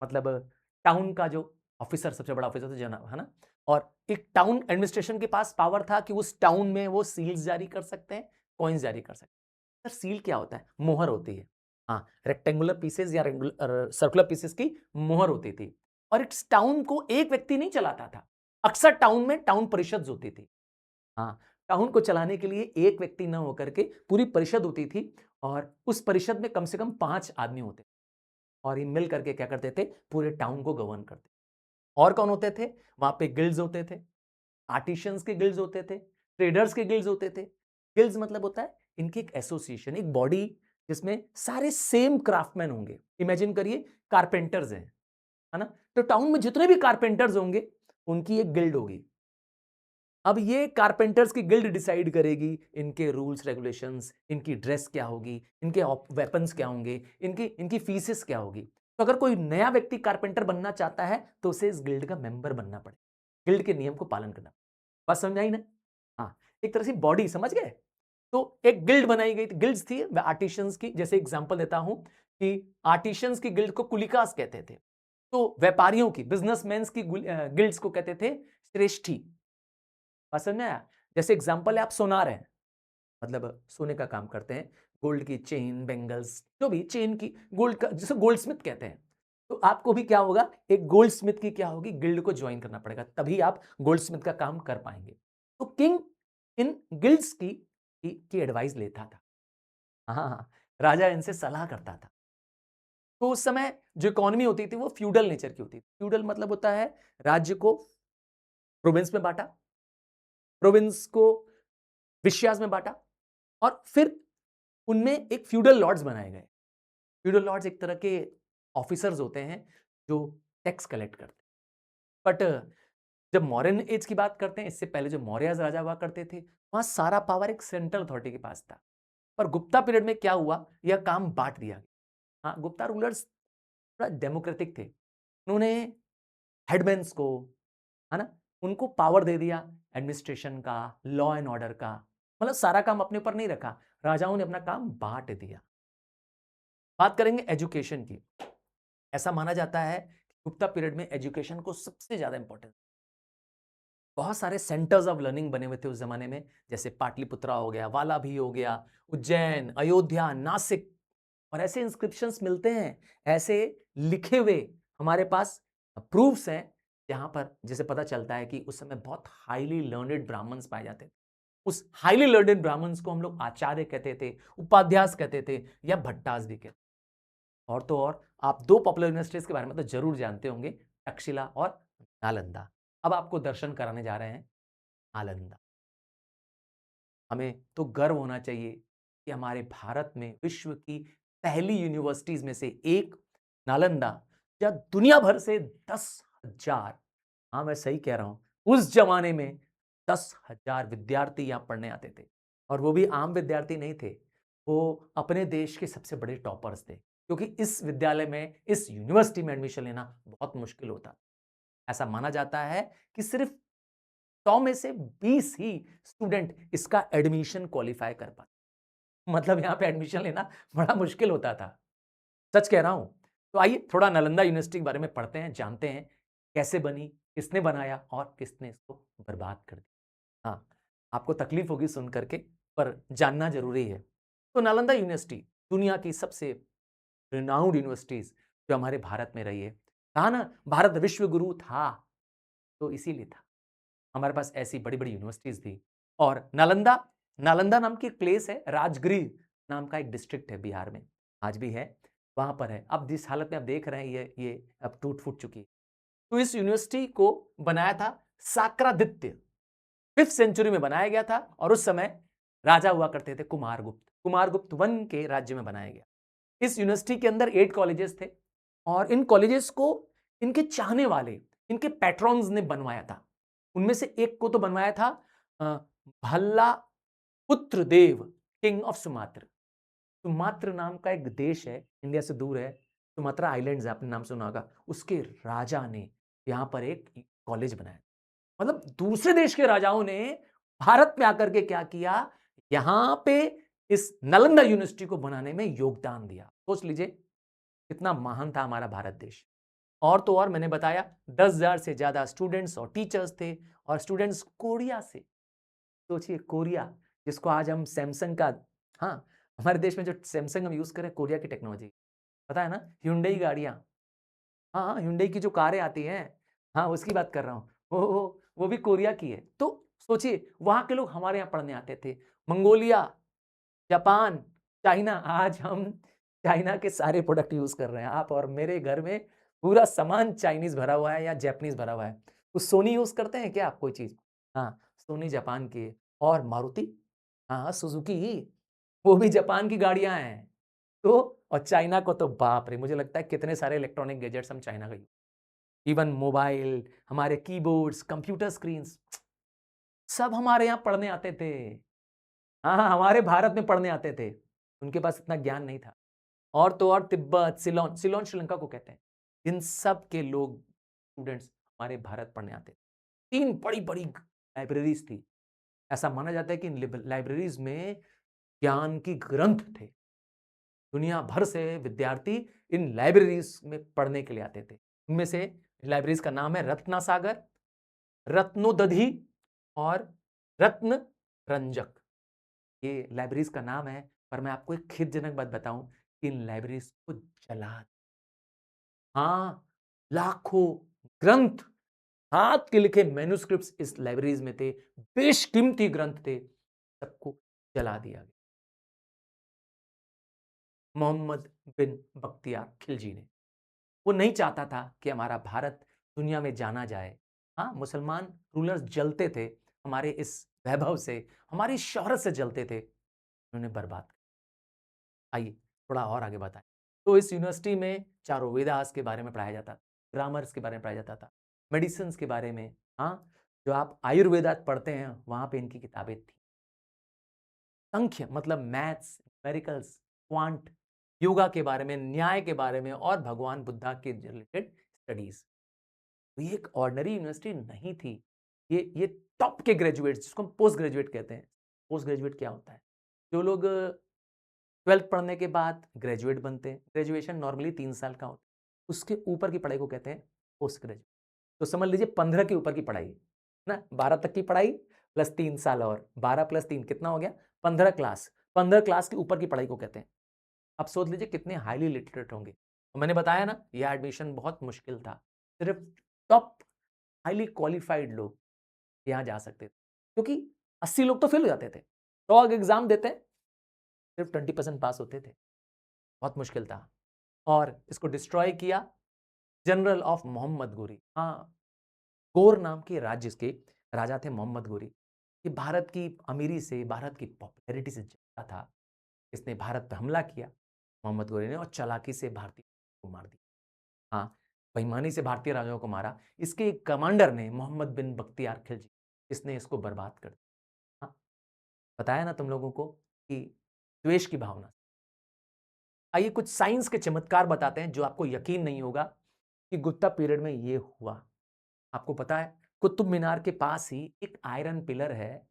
मतलब टाउन का जो ऑफिसर, सबसे बड़ा ऑफिसर था जना, है ना। और एक टाउन एडमिनिस्ट्रेशन के पास पावर था कि उस टाउन में वो सील्स जारी कर सकते हैं, कॉइन्स जारी कर सकते हैं। सर सील क्या होता है? मोहर होती है। हाँ, रेक्टेंगुलर पीसेस या सर्कुलर पीसेस की मोहर होती थी। और इस टाउन को एक व्यक्ति नहीं चलाता था। अक्सर टाउन में टाउन परिषद होती थी। हाँ, टाउन को चलाने के लिए एक व्यक्ति न होकर के पूरी परिषद होती थी, और उस परिषद में कम से कम 5 आदमी होते, और ये मिल करके क्या करते थे? पूरे टाउन को गवर्न करते। और कौन होते थे? वहां पे गिल्ड्स होते थे, आर्टिशियंस के गिल्ड्स होते थे, ट्रेडर्स के गिल्ड्स होते थे। गिल्ड्स मतलब होता है इनकी एक एसोसिएशन, एक बॉडी जिसमें सारे सेम क्राफ्टमैन होंगे। इमेजिन करिए कारपेंटर्स हैं, है ना। तो टाउन में जितने भी कारपेंटर्स होंगे उनकी एक गिल्ड होगी। अब ये कारपेंटर्स की गिल्ड डिसाइड करेगी इनके रूल्स रेगुलेशंस, इनकी ड्रेस क्या होगी, इनके वेपन्स क्या होंगे, इनकी इनकी फीसेस क्या होगी। तो अगर कोई नया व्यक्ति कारपेंटर बनना चाहता है तो उसे इस गिल्ड का मेंबर बनना पड़ेगा, गिल्ड के नियम को पालन करना। बात समझ आई ना? हाँ, एक तरह से बॉडी, समझ गए। तो एक गिल्ड बनाई गई थी, गिल्ड्स थी आर्टिशियंस की। जैसे एग्जांपल देता हूं कि आर्टिशियंस की गिल्ड को कुलिकास कहते थे, तो व्यापारियों की, बिजनेसमैन की गिल्ड्स को कहते थे श्रेष्ठी। पसंद है? जैसे एग्जांपल है, आप सोनार हैं, मतलब सोने का काम करते हैं, गोल्ड की चेन, बेंगल्स, जो भी चेन की, गोल्ड का, जिसे गोल्ड स्मिथ कहते हैं। तो आपको भी क्या होगा, एक गोल्ड स्मिथ की क्या होगी, गिल्ड को ज्वाइन करना पड़ेगा, तभी आप गोल्ड स्मिथ का काम कर पाएंगे। तो किंग इन गिल्ड्स की एडवाइस लेता था। हाँ हाँ, राजा इनसे सलाह करता था। तो उस समय जो इकोनॉमी होती थी वो फ्यूडल नेचर की होती थी। फ्यूडल मतलब होता है राज्य को प्रोविंस में बांटा, प्रोविंस को विश्यास में बांटा, और फिर उनमें एक फ्यूडल लॉर्ड्स बनाए गए। फ्यूडल लॉर्ड्स एक तरह के ऑफिसर्स होते हैं जो टैक्स कलेक्ट करते हैं। बट जब मौर्यन एज की बात करते हैं, इससे पहले जो मौर्य राजा हुआ करते थे, वहां सारा पावर एक सेंट्रल अथॉरिटी के पास था। पर गुप्ता पीरियड में क्या हुआ, यह काम बांट दिया गया। हाँ, गुप्ता रूलर्स थोड़ा डेमोक्रेटिक थे। उन्होंने हेडमैन्स को, है ना, उनको पावर दे दिया एडमिनिस्ट्रेशन का, लॉ एंड ऑर्डर का। मतलब सारा काम अपने ऊपर नहीं रखा, राजाओं ने अपना काम बांट दिया। बात करेंगे एजुकेशन की। ऐसा माना जाता है कि गुप्ता पीरियड में एजुकेशन को सबसे ज्यादा इंपॉर्टेंस, बहुत सारे सेंटर्स ऑफ लर्निंग बने हुए थे उस जमाने में, जैसे पाटलिपुत्रा हो गया, वालाभी हो गया, उज्जैन, अयोध्या, नासिक। और ऐसे इंस्क्रिप्शंस मिलते हैं, ऐसे लिखे हुए हमारे पास प्रूफ्स हैं, जहां पर जैसे पता चलता है कि उस समय बहुत हाईली लर्नेड ब्राह्मण्स पाए जाते थे। उस हाईली लर्नेड ब्राह्मण्स को हम लोग आचार्य कहते थे, उपाध्यास कहते थे, या भट्टास भी कहते थे। और तो और आप दो पॉपुलर यूनिवर्सिटीज के बारे में तो जरूर जानते होंगे, तक्षशिला और नालंदा। अब आपको दर्शन कराने जा रहे हैं नालंदा। हमें तो गर्व होना चाहिए कि हमारे भारत में विश्व की पहली यूनिवर्सिटीज में से एक नालंदा, या दुनिया भर से 10,000, हाँ मैं सही कह रहा हूं, उस जमाने में 10,000 विद्यार्थी यहां पढ़ने आते थे। और वो भी आम विद्यार्थी नहीं थे, वो अपने देश के सबसे बड़े टॉपर्स थे, क्योंकि इस विद्यालय में, इस यूनिवर्सिटी में एडमिशन लेना बहुत मुश्किल होता। ऐसा माना जाता है कि सिर्फ 100 में से 20 ही स्टूडेंट इसका एडमिशन क्वालिफाई कर पाते। मतलब यहां पे एडमिशन लेना बड़ा मुश्किल होता था, सच कह रहा हूं। तो आइए थोड़ा नालंदा यूनिवर्सिटी के बारे में पढ़ते हैं, जानते हैं कैसे बनी, किसने बनाया और किसने इसको बर्बाद कर दिया। हाँ, आपको तकलीफ होगी सुन करके, पर जानना जरूरी है। तो नालंदा यूनिवर्सिटी दुनिया की सबसे रिनाउंड यूनिवर्सिटीज जो हमारे भारत में रही है। कहा ना, भारत विश्व गुरु था, तो इसीलिए था। हमारे पास ऐसी बड़ी बड़ी यूनिवर्सिटीज थी। और नालंदा, नालंदा नाम की एक प्लेस है, राजगृह नाम का एक डिस्ट्रिक्ट है बिहार में, आज भी है, वहां पर है। अब जिस हालत में आप देख रहे हैं, ये अब टूट फूट चुकी है। तो इस यूनिवर्सिटी को बनाया था साक्रादित्य, 5th सेंचुरी में बनाया गया था, और उस समय राजा हुआ करते थे कुमारगुप्त। कुमारगुप्त वन के राज्य में बनाया गया। इस यूनिवर्सिटी के अंदर 8 कॉलेजेस थे, और इन कॉलेजेस को इनके चाहने वाले, इनके पैट्रॉन्स ने बनवाया था। उनमें से एक को तो बनवाया था भल्ला पुत्र देव, किंग ऑफ सुमात्र। सुमात्र नाम का एक देश है, इंडिया से दूर है, सुमात्रा आइलैंड्स है, आपने नाम सुना होगा, उसके राजा ने यहाँ पर एक कॉलेज बनाया। मतलब दूसरे देश के राजाओं ने भारत में आकर के क्या किया, यहाँ पे इस नालंदा यूनिवर्सिटी को बनाने में योगदान दिया। सोच लीजिए कितना महान था हमारा भारत देश। और तो और मैंने बताया 10,000 से ज्यादा स्टूडेंट्स और टीचर्स थे, और स्टूडेंट्स कोरिया से। सोचिए कोरिया, जिसको आज हम सैमसंग का, हाँ, हमारे देश में जो सैमसंग हम यूज करें कोरिया की टेक्नोलॉजी, पता है ना, hyundai गाड़ियां, हाँ हाँ, hyundai की जो कारें आती हैं, हाँ उसकी बात कर रहा हूँ, वो भी कोरिया की है। तो सोचिए वहां के लोग हमारे यहाँ पढ़ने आते थे। मंगोलिया, जापान, चाइना, आज हम चाइना के सारे प्रोडक्ट यूज कर रहे हैं। आप और मेरे घर में पूरा सामान चाइनीज भरा हुआ है या जापानीज भरा हुआ है। तो सोनी यूज करते हैं क्या आप कोई चीज? हाँ, सोनी जापान की है। और मारुति, हाँ सुजुकी, वो भी जापान की गाड़ियां हैं। तो और चाइना को तो बाप रे, मुझे लगता है कितने सारे इलेक्ट्रॉनिक गैजेट्स हम चाइना का, इवन मोबाइल, हमारे कीबोर्ड्स, कंप्यूटर स्क्रीन्स, सब हमारे यहाँ पढ़ने आते थे। हाँ हाँ, हमारे भारत में पढ़ने आते थे। उनके पास इतना ज्ञान नहीं था। और तो और तिब्बत, सिलोन, सिलोन श्रीलंका को कहते हैं, इन सब के लोग स्टूडेंट्स हमारे भारत पढ़ने आते थे। 3 बड़ी-बड़ी लाइब्रेरीज थी। ऐसा माना जाता है कि इन लाइब्रेरीज में ज्ञान की ग्रंथ थे। दुनिया भर से विद्यार्थी इन लाइब्रेरीज में पढ़ने के लिए आते थे। उनमें से लाइब्रेरीज का नाम है रत्नासागर, रत्नोदधि और रत्न रंजक। ये लाइब्रेरीज का नाम है, पर मैं आपको एक खेदजनक बात बताऊं कि इन लाइब्रेरीज को जला, हाँ, लाखों ग्रंथ, हाथ के लिखे मैन्युस्क्रिप्ट्स इस लाइब्रेरीज में थे, बेशकीमती ग्रंथ थे, सबको जला दिया गया। मोहम्मद बिन बख्तियार खिलजी ने, वो नहीं चाहता था कि हमारा भारत दुनिया में जाना जाए। हाँ, मुसलमान रूलर्स जलते थे हमारे इस वैभव से, हमारी शोहरत से जलते थे, उन्होंने बर्बाद कर। आइए थोड़ा और आगे बताएं। तो इस यूनिवर्सिटी में चारों वेदास के बारे में पढ़ाया जाता था, ग्रामर्स के बारे में पढ़ाया जाता था, मेडिसिन के बारे में, हाँ, जो आप आयुर्वेदा पढ़ते हैं वहां पे इनकी किताबें थी। संख्य मतलब मैथ्स, न्यूमेरिकल्स, क्वांट, योगा के बारे में, न्याय के बारे में, और भगवान बुद्धा के रिलेटेड स्टडीज। तो ये एक ऑर्डिनरी यूनिवर्सिटी नहीं थी। ये टॉप के ग्रेजुएट्स, जिसको हम पोस्ट ग्रेजुएट कहते हैं। पोस्ट ग्रेजुएट क्या होता है? जो लोग 12th पढ़ने के बाद ग्रेजुएट बनते हैं। ग्रेजुएशन नॉर्मली 3 साल का होता है, उसके ऊपर की पढ़ाई को कहते हैं पोस्ट ग्रेजुएट। तो समझ लीजिए 15 के ऊपर की पढ़ाई ना, 12 तक की पढ़ाई प्लस 3 साल, और 12 प्लस 3 कितना हो गया? 15 क्लास। 15 क्लास के ऊपर की पढ़ाई को कहते हैं। अब सोच लीजिए कितने हाईली लिटरेट होंगे। और मैंने बताया ना, यह एडमिशन बहुत मुश्किल था, सिर्फ टॉप हाईली क्वालिफाइड लोग यहाँ जा सकते थे, क्योंकि 80 लोग तो फेल हो जाते थे। 100 एग्जाम देते, सिर्फ 20% पास होते थे। बहुत मुश्किल था। और इसको डिस्ट्रॉय किया जनरल ऑफ मोहम्मद गोरी। हाँ, गोर नाम के राज्य के राजा थे मोहम्मद गोरी। ये भारत की अमीरी से, भारत की पॉपुलैरिटी से जलता था। इसने भारत पर हमला किया मोहम्मद गोरी ने, और चालाकी से भारतीय को मार दिया। हाँ, बेईमानी से भारतीय राजाओं को मारा। इसके एक कमांडर ने, मोहम्मद बिन बख्तियार खिलजी, इसने इसको बर्बाद कर दिया। हाँ, बताया ना तुम लोगों को कि द्वेष की भावना। आइए कुछ साइंस के चमत्कार बताते हैं जो आपको यकीन नहीं होगा कि गुप्ता पीरियड में ये हुआ। आपको पता है कुतुब मीनार के पास ही एक आयरन पिलर है,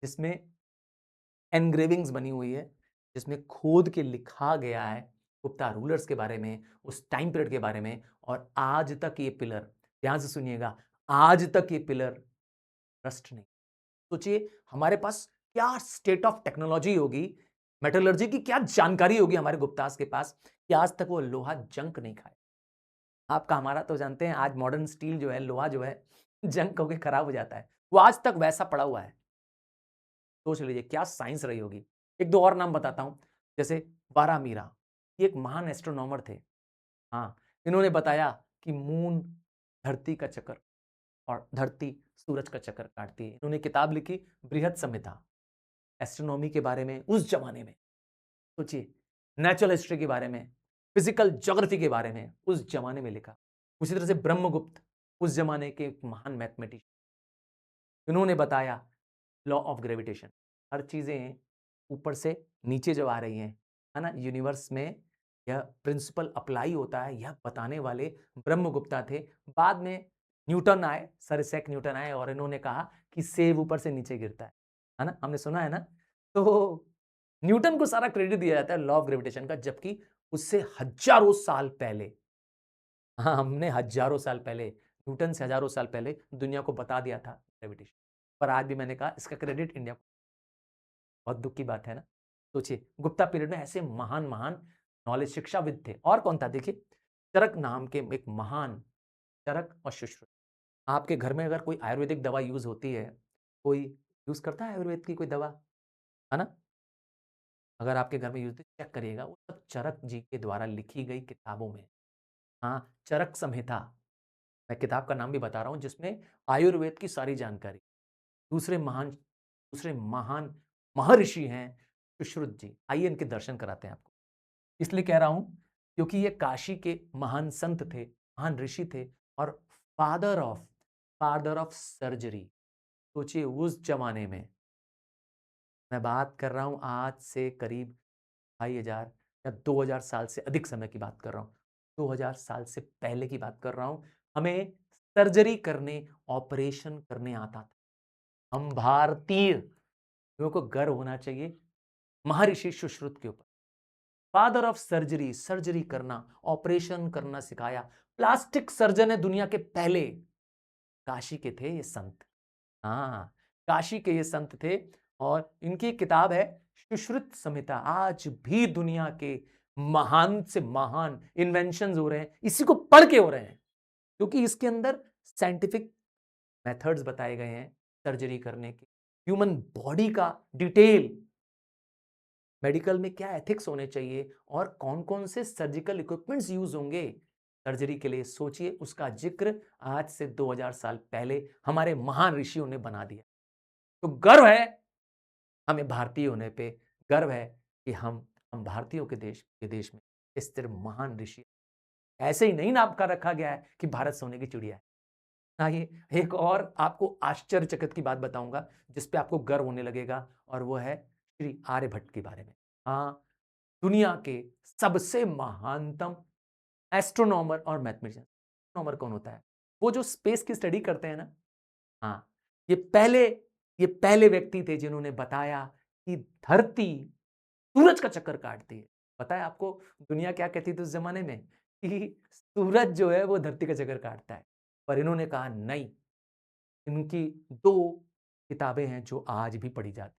जिसमें एनग्रेविंग्स बनी हुई है, जिसमें खोद के लिखा गया है गुप्ता रूलर्स के बारे में, उस टाइम पीरियड के बारे में। और आज तक ये पिलर, ध्यान से सुनिएगा, आज तक ये पिलर रस्ट नहीं। सोचिए हमारे पास क्या स्टेट ऑफ टेक्नोलॉजी होगी, मेटलर्जी की क्या जानकारी होगी हमारे गुप्तास के पास, कि आज तक वो लोहा जंक नहीं खाए। आपका हमारा तो जानते हैं, आज मॉडर्न स्टील जो है, लोहा जो है, जंग होके खराब हो जाता है, वो आज तक वैसा पड़ा हुआ है। सोच लीजिए क्या साइंस रही होगी। एक दो और नाम बताता हूं, जैसे बारा मीरा, ये एक महान एस्ट्रोनॉमर थे। हाँ, इन्होंने बताया कि मून धरती का चक्कर और धरती सूरज का चक्कर काटती है। इन्होंने किताब लिखी बृहद संहिता, एस्ट्रोनॉमी के बारे में उस जमाने में। सोचिए, नेचुरल हिस्ट्री के बारे में, फिजिकल ज्योग्राफी के बारे में उस जमाने में लिखा। उसी तरह से ब्रह्मगुप्त, उस जमाने के एक महान मैथमेटिशियन, इन्होंने बताया लॉ ऑफ ग्रेविटेशन। हर चीजें ऊपर से नीचे जो आ रही हैं, है ना, यूनिवर्स में यह प्रिंसिपल अप्लाई होता है, यह बताने वाले ब्रह्मगुप्ता थे। बाद में न्यूटन आए, सर इसैक न्यूटन आए और इन्होंने कहा कि सेब ऊपर से नीचे गिरता है ना? हमने सुना है ना? तो न्यूटन को सारा क्रेडिट दिया जाता है लॉ ऑफ ग्रेविटेशन का, जबकि उससे हजारों साल पहले, हाँ, हमने हजारों साल पहले, न्यूटन से हजारों साल पहले दुनिया को बता दिया था ग्रेविटेशन। पर आज भी मैंने कहा इसका क्रेडिट इंडिया को। बहुत दुख की बात है ना? सोचिए, गुप्ता पीरियड में ऐसे महान महान नॉलेज शिक्षाविद थे। और कौन था देखिए, चरक नाम के एक महान, चरक और सुश्रुत। आपके घर में अगर कोई आयुर्वेदिक दवा यूज होती है, कोई यूज करता है आयुर्वेद की कोई दवा, है ना? अगर आपके घर में यूज, चेक करिएगा, वो सब चरक जी के द्वारा लिखी गई किताबों में। हाँ, चरक संहिता, मैं किताब का नाम भी बता रहा हूं, जिसमें आयुर्वेद की सारी जानकारी। दूसरे महान महर्षि हैं सुश्रुत जी। आइए इनके दर्शन कराते हैं आपको। इसलिए कह रहा हूं क्योंकि ये काशी के महान संत थे, महान ऋषि थे और फादर ऑफ सर्जरी। सोचिए उस जमाने में, मैं बात कर रहा हूं आज से करीब 2,500 या 2,000 साल से अधिक समय की बात कर रहा हूं, 2,000 साल से पहले की बात कर रहा हूं। हमें सर्जरी करने, ऑपरेशन करने आता था। हम भारतीय लोगों को गर्व होना चाहिए महर्षि सुश्रुत के ऊपर। फादर ऑफ सर्जरी, सर्जरी करना, ऑपरेशन करना सिखाया। प्लास्टिक सर्जन है दुनिया के पहले, काशी के थे ये संत। हाँ, काशी के ये संत थे और इनकी किताब है सुश्रुत संहिता। आज भी दुनिया के महान से महान इन्वेंशंस हो रहे हैं, इसी को पढ़ के हो रहे हैं, क्योंकि इसके अंदर साइंटिफिक मेथड्स बताए गए हैं सर्जरी करने के, ह्यूमन बॉडी का डिटेल, मेडिकल में क्या एथिक्स होने चाहिए और कौन कौन से सर्जिकल इक्विपमेंट्स यूज होंगे सर्जरी के लिए। सोचिए, उसका जिक्र आज से 2000 साल पहले हमारे महान ऋषियों ने बना दिया। तो गर्व है हमें भारतीय होने पे, गर्व है कि हम भारतीयों के देश में इस तरह महान ऋषि। ऐसे ही नहीं नाम का रखा गया है कि भारत सोने की चिड़िया है। आइए एक और आपको आश्चर्यचकित की बात बताऊंगा जिस पे आपको गर्व होने लगेगा, और वो है श्री आर्यभट्ट के बारे में। हाँ, दुनिया के सबसे महानतम एस्ट्रोनॉमर और मैथमेटिशियन। एस्ट्रोनॉमर कौन होता है? वो जो स्पेस की स्टडी करते हैं ना। हाँ, ये पहले व्यक्ति थे जिन्होंने बताया कि धरती सूरज का चक्कर काटती है। पता है आपको दुनिया क्या कहती थी उस जमाने में? कि सूरज जो है वो धरती का चक्कर काटता है। पर इन्होंने कहा नहीं, इनकी दो किताबें हैं जो आज भी पढ़ी जाती।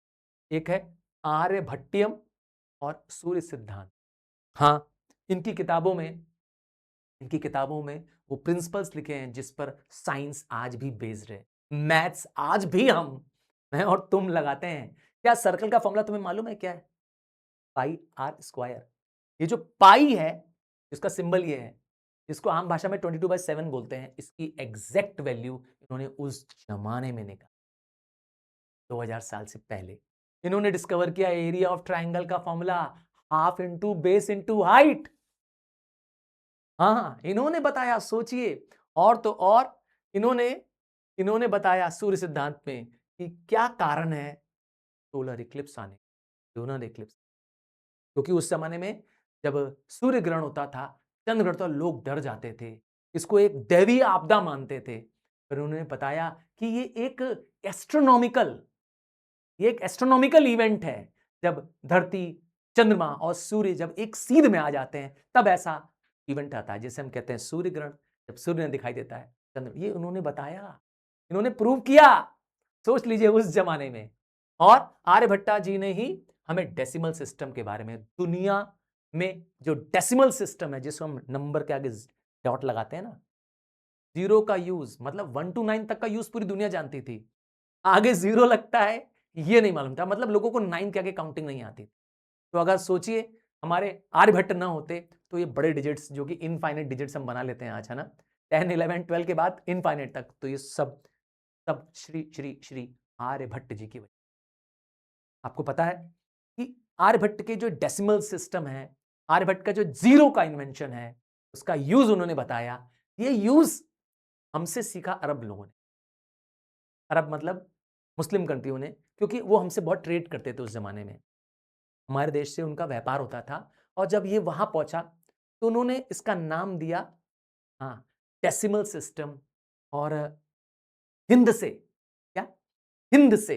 एक है आर्यभट्टियम और सूर्य सिद्धांत। हाँ, इनकी किताबों में वो प्रिंसिपल्स लिखे हैं जिस पर साइंस आज भी बेस्ड है। मैथ्स आज भी मैं और तुम लगाते हैं। क्या सर्कल का फॉर्मूला तुम्हें मालूम है क्या है? पाई आर स्क्वायर। ये जो पाई है, इसका सिंबल ये है, जिसको आम भाषा में 22/7 बोलते हैं, इसकी एग्जैक्ट वैल्यू इन्होंने उस जमाने में निकाला, 2000 साल से पहले। इन्होंने डिस्कवर किया एरिया ऑफ ट्राइंगल का formula, half into base into height. हाँ, इन्होंने बताया, सोचिए। और तो और इन्होंने बताया सूर्य सिद्धांत में कि क्या कारण है सोलर इक्लिप्स आने, लूनर इक्लिप्स। क्योंकि उस जमाने में जब सूर्य ग्रहण होता था, चंद्र ग्रहण, तो लोग डर जाते थे, इसको एक दैवीय आपदा मानते थे। फिर उन्होंने बताया कि ये एक एस्ट्रोनॉमिकल इवेंट है। जब धरती, चंद्रमा और सूर्य जब एक सीध में आ जाते हैं, तब ऐसा इवेंट आता है जिसे हम कहते हैं सूर्य ग्रहण। जब सूर्य ने दिखाई देता है, चंद्र, ये उन्होंने बताया, इन्होंने प्रूव किया। सोच लीजिए उस जमाने में। और आर्यभट्टा जी ने ही हमें डेसिमल सिस्टम के बारे में, दुनिया में जो डेसिमल सिस्टम है जिसको हम नंबर के आगे डॉट लगाते हैं ना, जीरो का यूज, मतलब 1 to 9 तक का यूज पूरी दुनिया जानती थी, आगे जीरो लगता है ये नहीं मालूम था। मतलब लोगों को 9 के आगे काउंटिंग नहीं आती। तो अगर सोचिए हमारे आर्यभट्ट ना होते तो ये बड़े डिजिट्स, जो कि इनफाइनाइट डिजिट्स हम बना लेते हैं आज, है ना, 10 11 12 के बाद इनफाइनाइट तक, तो ये सब सब श्री श्री श्री आर्यभट्ट जी की वजह। आपको पता है कि आर्यभट्ट के जो डेसिमल सिस्टम है, आर्यभट्ट का जो जीरो का इन्वेंशन है, उसका यूज उन्होंने बताया। ये यूज हमसे सीखा अरब लोगों ने। अरब मतलब मुस्लिम कंट्रियों ने, क्योंकि वो हमसे बहुत ट्रेड करते थे उस जमाने में, हमारे देश से उनका व्यापार होता था। और जब ये वहां पहुंचा तो उन्होंने इसका नाम दिया हाँ डेसिमल सिस्टम और हिंद से क्या हिंद से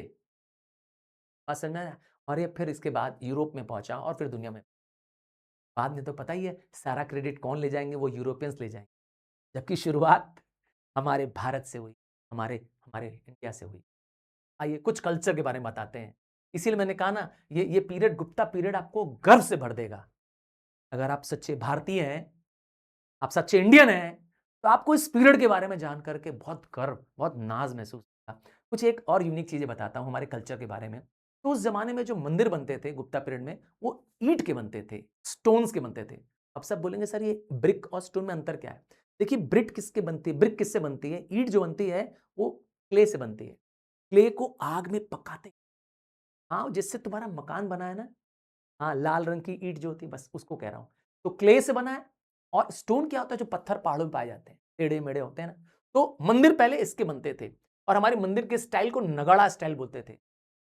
बात समझ में आया? और ये फिर इसके बाद यूरोप में पहुंचा और फिर दुनिया में बाद में तो पता ही है सारा क्रेडिट कौन ले जाएंगे, वो यूरोपियंस ले जाएंगे, जबकि शुरुआत हमारे भारत से हुई, हमारे हमारे इंडिया से हुई। आइए कुछ कल्चर के बारे में बताते हैं। इसीलिए मैंने कहा ना ये पीरियड गुप्ता पीरियड आपको गर्व से भर देगा। अगर आप सच्चे भारतीय हैं, आप सच्चे इंडियन हैं, तो आपको इस पीरियड के बारे में जान करके बहुत गर्व, बहुत नाज महसूस होगा। कुछ एक और यूनिक चीजें बताता हूं हमारे कल्चर के बारे में। तो उस जमाने में जो मंदिर बनते थे गुप्ता पीरियड में, वो ईंट के बनते थे, स्टोन्स के बनते थे। अब सब बोलेंगे सर ये ब्रिक और स्टोन में अंतर क्या है? देखिए ब्रिक किसके बनती है, ब्रिक किससे बनती है? ईंट जो बनती है वो क्ले से बनती है। क्ले को आग में पकाते, हाँ जिससे तुम्हारा मकान बना है ना, हाँ लाल रंग की ईंट जो होती है, बस उसको कह रहा हूं। तो क्ले से बना है। और स्टोन क्या होता है? जो पत्थर पहाड़ों में पाए जाते हैं, टेढ़े मेढ़े होते हैं ना। तो मंदिर पहले इसके बनते थे। और हमारे मंदिर के स्टाइल को नगाड़ा स्टाइल बोलते थे।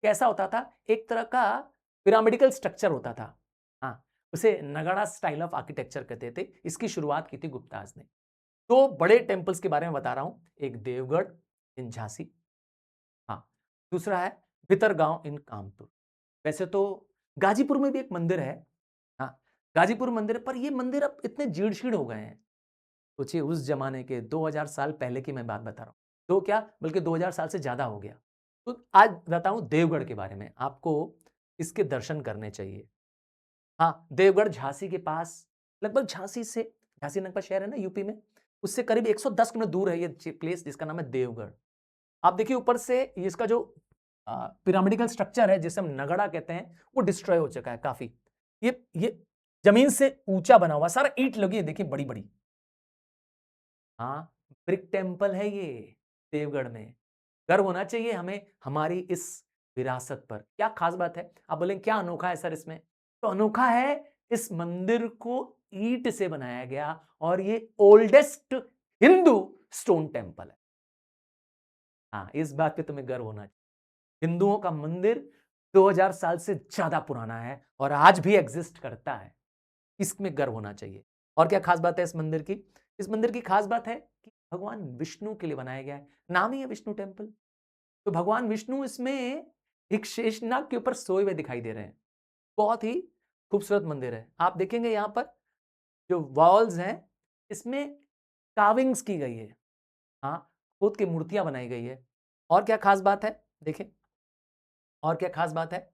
कैसा होता था? एक तरह का पिरामिडिकल स्ट्रक्चर होता था। हाँ, उसे नगाड़ा स्टाइल ऑफ आर्किटेक्चर कहते थे। इसकी शुरुआत की थी गुप्ताज ने। दो बड़े टेम्पल्स के बारे में बता रहा हूं, एक देवगढ़ इन झांसी, हाँ, दूसरा है भितरगांव इन कानपुर। वैसे तो गाजीपुर में भी एक मंदिर है, हाँ, गाजीपुर मंदिर है, पर ये मंदिर अब इतने जीर्ण-शीर्ण हो गए हैं। सोचिए उस जमाने के 2000 साल पहले की मैं बात बता रहा हूँ। तो क्या बल्कि 2000 साल से ज़्यादा हो गया। तो आज बताता हूँ देवगढ़ के बारे में, आपको इसके दर्शन करने चाहिए। हाँ, देवगढ़ झांसी के पास, लगभग झांसी से, झांसी नगर शहर है ना यूपी में, उससे करीब 110 किलोमीटर दूर है ये प्लेस जिसका नाम है देवगढ़। आप देखिए ऊपर से इसका जो पिरामिडिकल स्ट्रक्चर है जिसे हम नगड़ा कहते हैं, वो डिस्ट्रॉय हो चुका है काफी। ये जमीन से ऊंचा बना हुआ, सारा ईंट लगी है, देखिए बड़ी बड़ी। हाँ, ब्रिक टेम्पल है ये देवगढ़ में। गर्व होना चाहिए हमें हमारी इस विरासत पर। क्या खास बात है? आप बोलेंगे क्या अनोखा है सर इसमें? तो अनोखा है इस मंदिर को ईंट से बनाया गया और ये ओल्डेस्ट हिंदू स्टोन टेम्पल है। हाँ, इस बात पे तुम्हें गर्व होना चाहिए। हिंदुओं का मंदिर 2000 साल से ज्यादा पुराना है और आज भी एग्जिस्ट करता है। इसमें गर्व होना चाहिए। और क्या खास बात है इस मंदिर की? इस मंदिर की खास बात है कि भगवान विष्णु के लिए बनाया गया है। नाम ही है विष्णु टेम्पल। तो भगवान विष्णु इसमें एक शेषनाग के ऊपर सोए हुए दिखाई दे रहे हैं। बहुत ही खूबसूरत मंदिर है। आप देखेंगे यहाँ पर जो वॉल्स हैं, इसमें कार्विंग्स की गई है। हाँ, खुद की मूर्तियां बनाई गई है। और क्या खास बात है? देखें, और क्या खास बात है?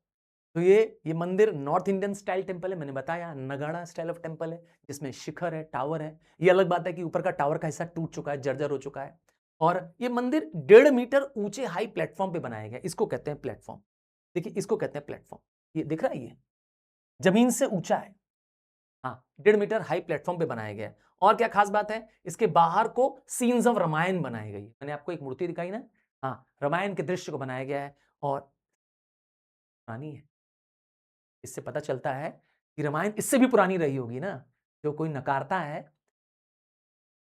तो ये मंदिर नॉर्थ इंडियन स्टाइल टेम्पल है। मैंने बताया नगाड़ा स्टाइल ऑफ टेम्पल है, जिसमें शिखर है, टावर है। ये अलग बात है कि ऊपर का टावर का हिस्सा टूट चुका है, जर्जर हो चुका है। और ये मंदिर 1.5 मीटर ऊंचे हाई प्लेटफॉर्म पे बनाया गया। इसको कहते हैं प्लेटफॉर्म। देखिए इसको कहते हैं प्लेटफॉर्म। ये दिख रहा है, ये जमीन से ऊंचा है। हाँ, 1.5 मीटर हाई प्लेटफॉर्म पे बनाया गया है। और क्या खास बात है? इसके बाहर को सीन्स ऑफ रामायण बनाई गई है। मैंने आपको एक मूर्ति दिखाई ना, हाँ, रामायण के दृश्य को बनाया गया है। और पुरानी है, इससे पता चलता है कि रामायण इससे भी पुरानी रही होगी ना। जो कोई नकारता है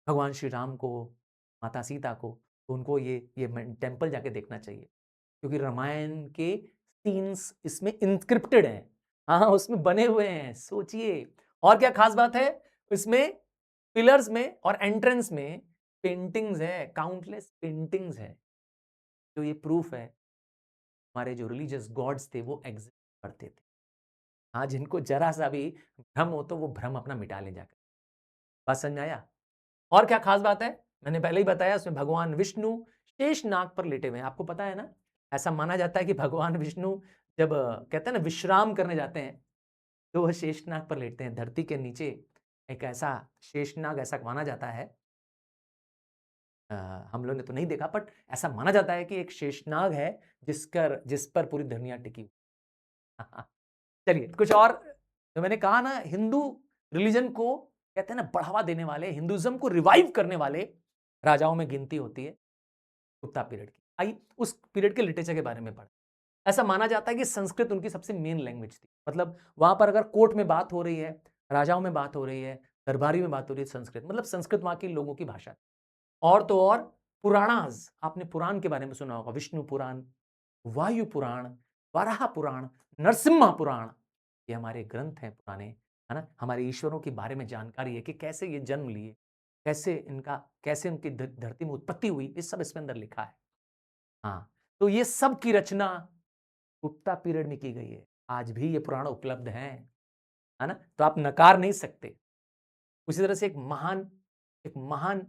भगवान श्री राम को, माता सीता को, तो उनको ये टेम्पल जाके देखना चाहिए, क्योंकि रामायण के सीन्स इसमें इंस्क्रिप्टेड हैं। हाँ, उसमें बने हुए हैं, सोचिए। और क्या खास बात है? इसमें पिलर्स में और एंट्रेंस में पेंटिंग्स है, काउंटलेस पेंटिंग्स है। तो ये प्रूफ है हमारे जो रिलीजियस गॉड्स थे वो एग्जिस्ट करते थे। हाँ, जिनको जरा सा भी भ्रम हो तो वो भ्रम अपना मिटा ले जाकर। बात समझ में आया? और क्या खास बात है? मैंने पहले ही बताया, उसमें भगवान विष्णु शेष नाग पर लेटे हुए हैं। आपको पता है ना, ऐसा माना जाता है कि भगवान विष्णु जब कहते हैं ना विश्राम करने जाते हैं, तो वह शेषनाग पर लेटते हैं। धरती के नीचे एक ऐसा शेषनाग ऐसा माना जाता है, अ, हम लोग ने तो नहीं देखा, बट ऐसा माना जाता है कि एक शेषनाग है जिस पर पूरी दुनिया टिकी हुई। चलिए कुछ और। तो मैंने कहा ना, हिंदू रिलीजन को कहते हैं ना बढ़ावा देने वाले, हिंदुइज्म को रिवाइव करने वाले राजाओं में गिनती होती है गुप्ता पीरियड की। आइए उस पीरियड के लिटरेचर के बारे में पढ़। ऐसा माना जाता है कि संस्कृत उनकी सबसे मेन लैंग्वेज थी। मतलब वहां पर अगर कोर्ट में बात हो रही है, राजाओं में बात हो रही है, दरबारी में बात हो रही है, संस्कृत, मतलब संस्कृत वहां के लोगों की भाषा थी। और तो और पुराणास, आपने पुराण के बारे में सुना होगा, विष्णु पुराण, वायु पुराण, वराह पुराण, नरसिम्हा पुराण, ये हमारे ग्रंथ हैं पुराने। है ना? हमारे ईश्वरों के बारे में जानकारी है कि कैसे ये जन्म लिए, कैसे उनकी धरती में उत्पत्ति हुई, ये सब इसमें अंदर लिखा है। हाँ, तो ये सब की रचना गुप्ता पीरियड में की गई है। आज भी ये पुराण उपलब्ध हैं, है ना? तो आप नकार नहीं सकते। उसी तरह से एक महान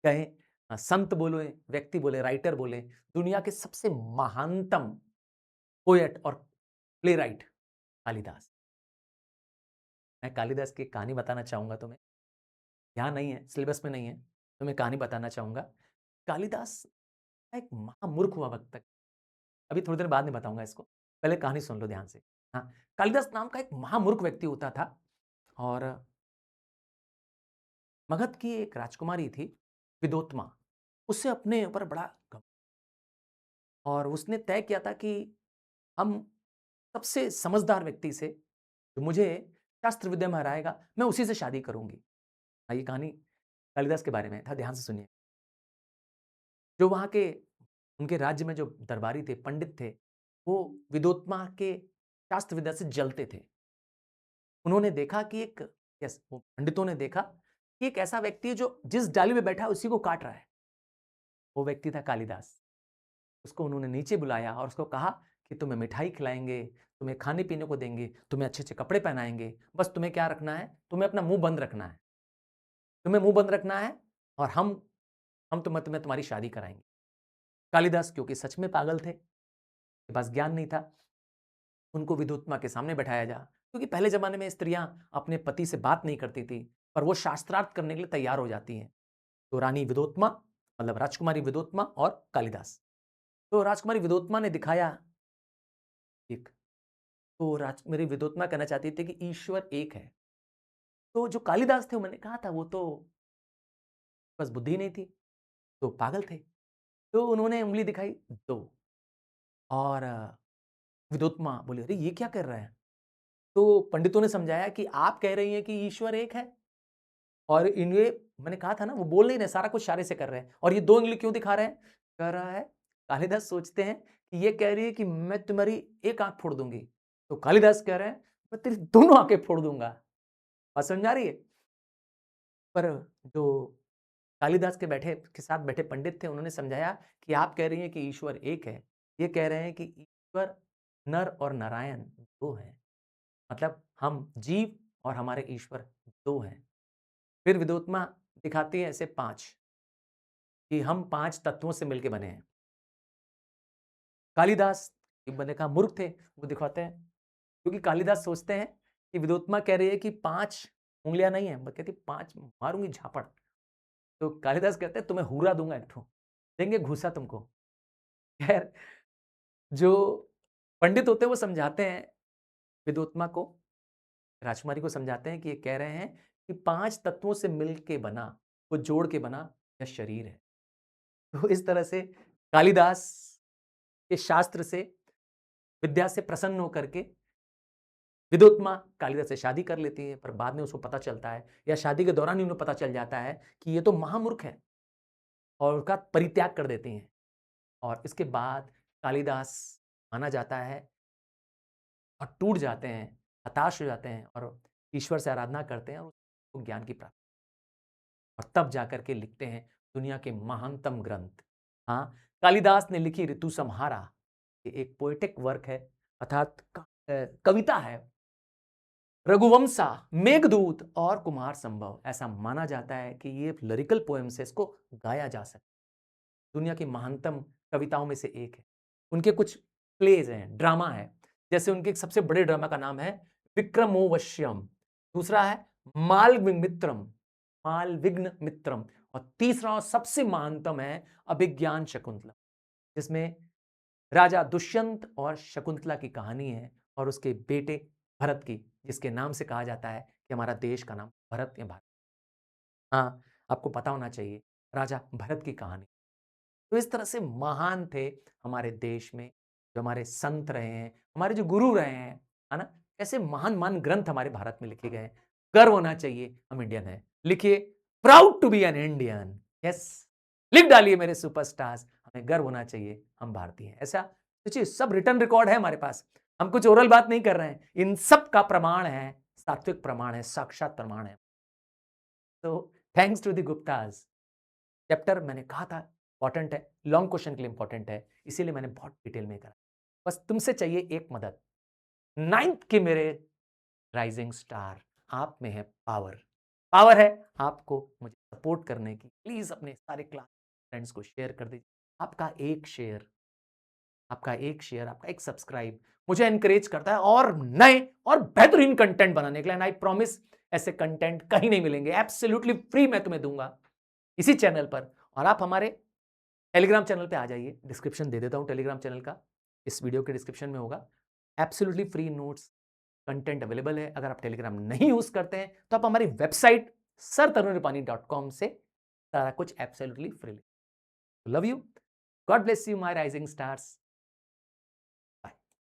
कहें संत बोले, व्यक्ति बोले, राइटर बोले, दुनिया के सबसे महानतम पोएट और प्लेराइट कालिदास। मैं कालिदास की कहानी बताना चाहूँगा तुम्हें। यहाँ नहीं है, सिलेबस में नहीं है, तो मैं कहानी बताना चाहूँगा। कालिदास एक महामूर्ख हुआ वक़्त तक। अभी थोड़ी देर बाद में बताऊँगा इसको। पहले कहानी सुन लो ध्यान से। हाँ, कालिदास नाम का एक महामूर्ख व्यक्ति होता था और मगध की एक राजकुमारी थी, विदोत्मा। उससे अपने ऊपर बड़ा घम और उसने तय किया था कि हम सबसे समझदार व्यक्ति से, जो मुझे शास्त्र विद्या में हराएगा, मैं उसी से शादी करूँगी। ये कहानी कालिदास के बारे में था, ध्यान से सुनिए। जो वहाँ के उनके राज्य में जो दरबारी थे, पंडित थे, वो विदोत्मा के शास्त्र विद्या से जलते थे। उन्होंने देखा कि वो पंडितों ने देखा कि एक ऐसा व्यक्ति है जो जिस डाली में बैठा है उसी को काट रहा है। वो व्यक्ति था कालिदास। उसको उन्होंने नीचे बुलाया और उसको कहा कि तुम्हें मिठाई खिलाएँगे, तुम्हें खाने-पीने को देंगे, तुम्हें अच्छे-अच्छे कपड़े पहनाएँगे, बस तुम्हें क्या रखना है, तुम्हें अपना मुँह बंद रखना है। तुम्हें मुँह बंद रखना है और हम तुम्हें तुम्हारी शादी कराएँगे। कालिदास क्योंकि सच में पागल थे, उनके पास ज्ञान नहीं था, उनको विदुत्मा के सामने बैठाया जा क्योंकि पहले ज़माने में स्त्रियाँ अपने पति से बात नहीं करती थी, पर वो शास्त्रार्थ करने के लिए तैयार हो जाती हैं। तो रानी विदोत्मा मतलब राजकुमारी विदोत्मा और कालिदास। तो राजकुमारी विदोत्मा ने दिखाया एक तो राजकुमारी विदोत्मा कहना चाहती थी कि ईश्वर एक है। तो जो कालिदास थे मैंने कहा था वो तो बस बुद्धि नहीं थी, तो पागल थे। तो उन्होंने उँगली दिखाई 2 और विदोत्मा बोली, "अरे! ये क्या कर रहा है?" तो पंडितों ने समझाया कि आप कह रही हैं कि ईश्वर एक है और इन्हें मैंने कहा था ना वो बोल नहीं रहे, सारा कुछ इशारे से कर रहे हैं और ये 2 उँगली क्यों दिखा रहे हैं? कह रहा है कालिदास सोचते हैं कि ये कह रही है कि मैं तुम्हारी एक आँख फोड़ दूँगी। तो कालिदास कह रहे हैं, "मैं तेरी दोनों आँखें फोड़ दूँगा।" बात समझ में आ रही है? पर जो कालिदास के साथ बैठे पंडित थे, उन्होंने समझाया कि आप कह रही हैं कि ईश्वर एक है, ये कह रहे हैं कि ईश्वर नर और नारायण 2 हैं। मतलब हम जीव और हमारे ईश्वर 2 हैं। फिर विदोत्मा दिखाती है ऐसे 5 कि हम 5 तत्वों से मिलके बने हैं। कालिदास मैंने कहा मूर्ख थे, वो दिखाते हैं क्योंकि कालिदास सोचते हैं कि विदोत्मा कह रही है कि 5 उँगलियाँ नहीं है, वो कहती 5 मारूँगी झापड़। तो कालिदास कहते हैं तुम्हें हूरा दूँगा एक ठो, देंगे घूसा तुमको। खैर जो पंडित होते हैं वो समझाते हैं विदोत्मा को, राजकुमारी को समझाते हैं कि ये कह रहे हैं कि 5 तत्वों से मिल के बना, वो जोड़ के बना यह शरीर है। तो इस तरह से कालिदास के शास्त्र से, विद्या से प्रसन्न होकर के विदोत्मा कालिदास से शादी कर लेती है, पर बाद में उसको पता चलता है या शादी के दौरान ही उन्हें पता चल जाता है कि ये तो महामूर्ख है और उसका परित्याग कर देती हैं। और इसके बाद कालिदास माना जाता है और टूट जाते हैं, हताश हो जाते हैं और ईश्वर से आराधना करते हैं और उसको ज्ञान की प्राप्ति और तब जाकर के लिखते हैं दुनिया के महानतम ग्रंथ। हाँ, कालिदास ने लिखी ऋतुसंहारा, ये एक पोएटिक वर्क है अर्थात कविता है। रघुवंशा, मेघदूत और कुमार संभव ऐसा माना जाता है कि ये लिरिकल पोएम्स है, इसको गाया जा सकता है। दुनिया की महानतम कविताओं में से एक है। उनके कुछ प्लेज़ हैं, ड्रामा है। जैसे उनके एक सबसे बड़े ड्रामा का नाम है विक्रमोर्वश्यम, दूसरा है मालविघ्न मित्रम और तीसरा और सबसे महानतम है अभिज्ञान शकुंतलम, जिसमें राजा दुष्यंत और शकुंतला की कहानी है और उसके बेटे भरत की, जिसके नाम से कहा जाता है कि हमारा देश का नाम भरत या भारत। हाँ, आपको पता होना चाहिए राजा भरत की कहानी। तो इस तरह से महान थे हमारे देश में, जो हमारे संत रहे हैं, हमारे जो गुरु रहे हैं, है ना? ऐसे महान-महान ग्रंथ हमारे भारत में लिखे गए हैं। गर्व होना चाहिए हम इंडियन हैं। लिखिए proud to be an Indian. Yes, लिख डालिए मेरे सुपरस्टार्स, हमें गर्व होना चाहिए हम भारतीय हैं। ऐसा सोचिए सब रिटन रिकॉर्ड है हमारे पास। हम कुछ ओरल बात नहीं कर रहे हैं। इन सब का प्रमाण है सात्विक प्रमाण है, साक्षात प्रमाण है। तो thanks to the Guptas. Chapter मैंने कहा था इंपॉर्टेंट है, लॉन्ग क्वेश्चन के लिए इंपॉर्टेंट है, इसीलिए मैंने बहुत डिटेल में करा। बस तुमसे चाहिए एक मदद, 9th के मेरे राइजिंग स्टार, आप में है पावर। पावर है आपको मुझे सपोर्ट करने की। प्लीज अपने सारे क्लास फ्रेंड्स को शेयर कर दीजिए। आपका एक शेयर, आपका एक सब्सक्राइब मुझे एनकरेज करता है और नए और बेहतरीन कंटेंट बनाने के लिए। आई प्रॉमिस ऐसे कंटेंट कहीं नहीं मिलेंगे, एब्सोल्युटली फ्री मैं तुम्हें दूंगा इसी चैनल पर। और आप हमारे टेलीग्राम चैनल पे आ जाइए, डिस्क्रिप्शन दे देता हूं टेलीग्राम चैनल का, इस वीडियो के डिस्क्रिप्शन में होगा। Absolutely free notes content available है। अगर आप टेलीग्राम नहीं यूज करते हैं तो आप हमारी वेबसाइट sirtarunripani.com से सारा कुछ absolutely free. Love you, God bless you my rising stars.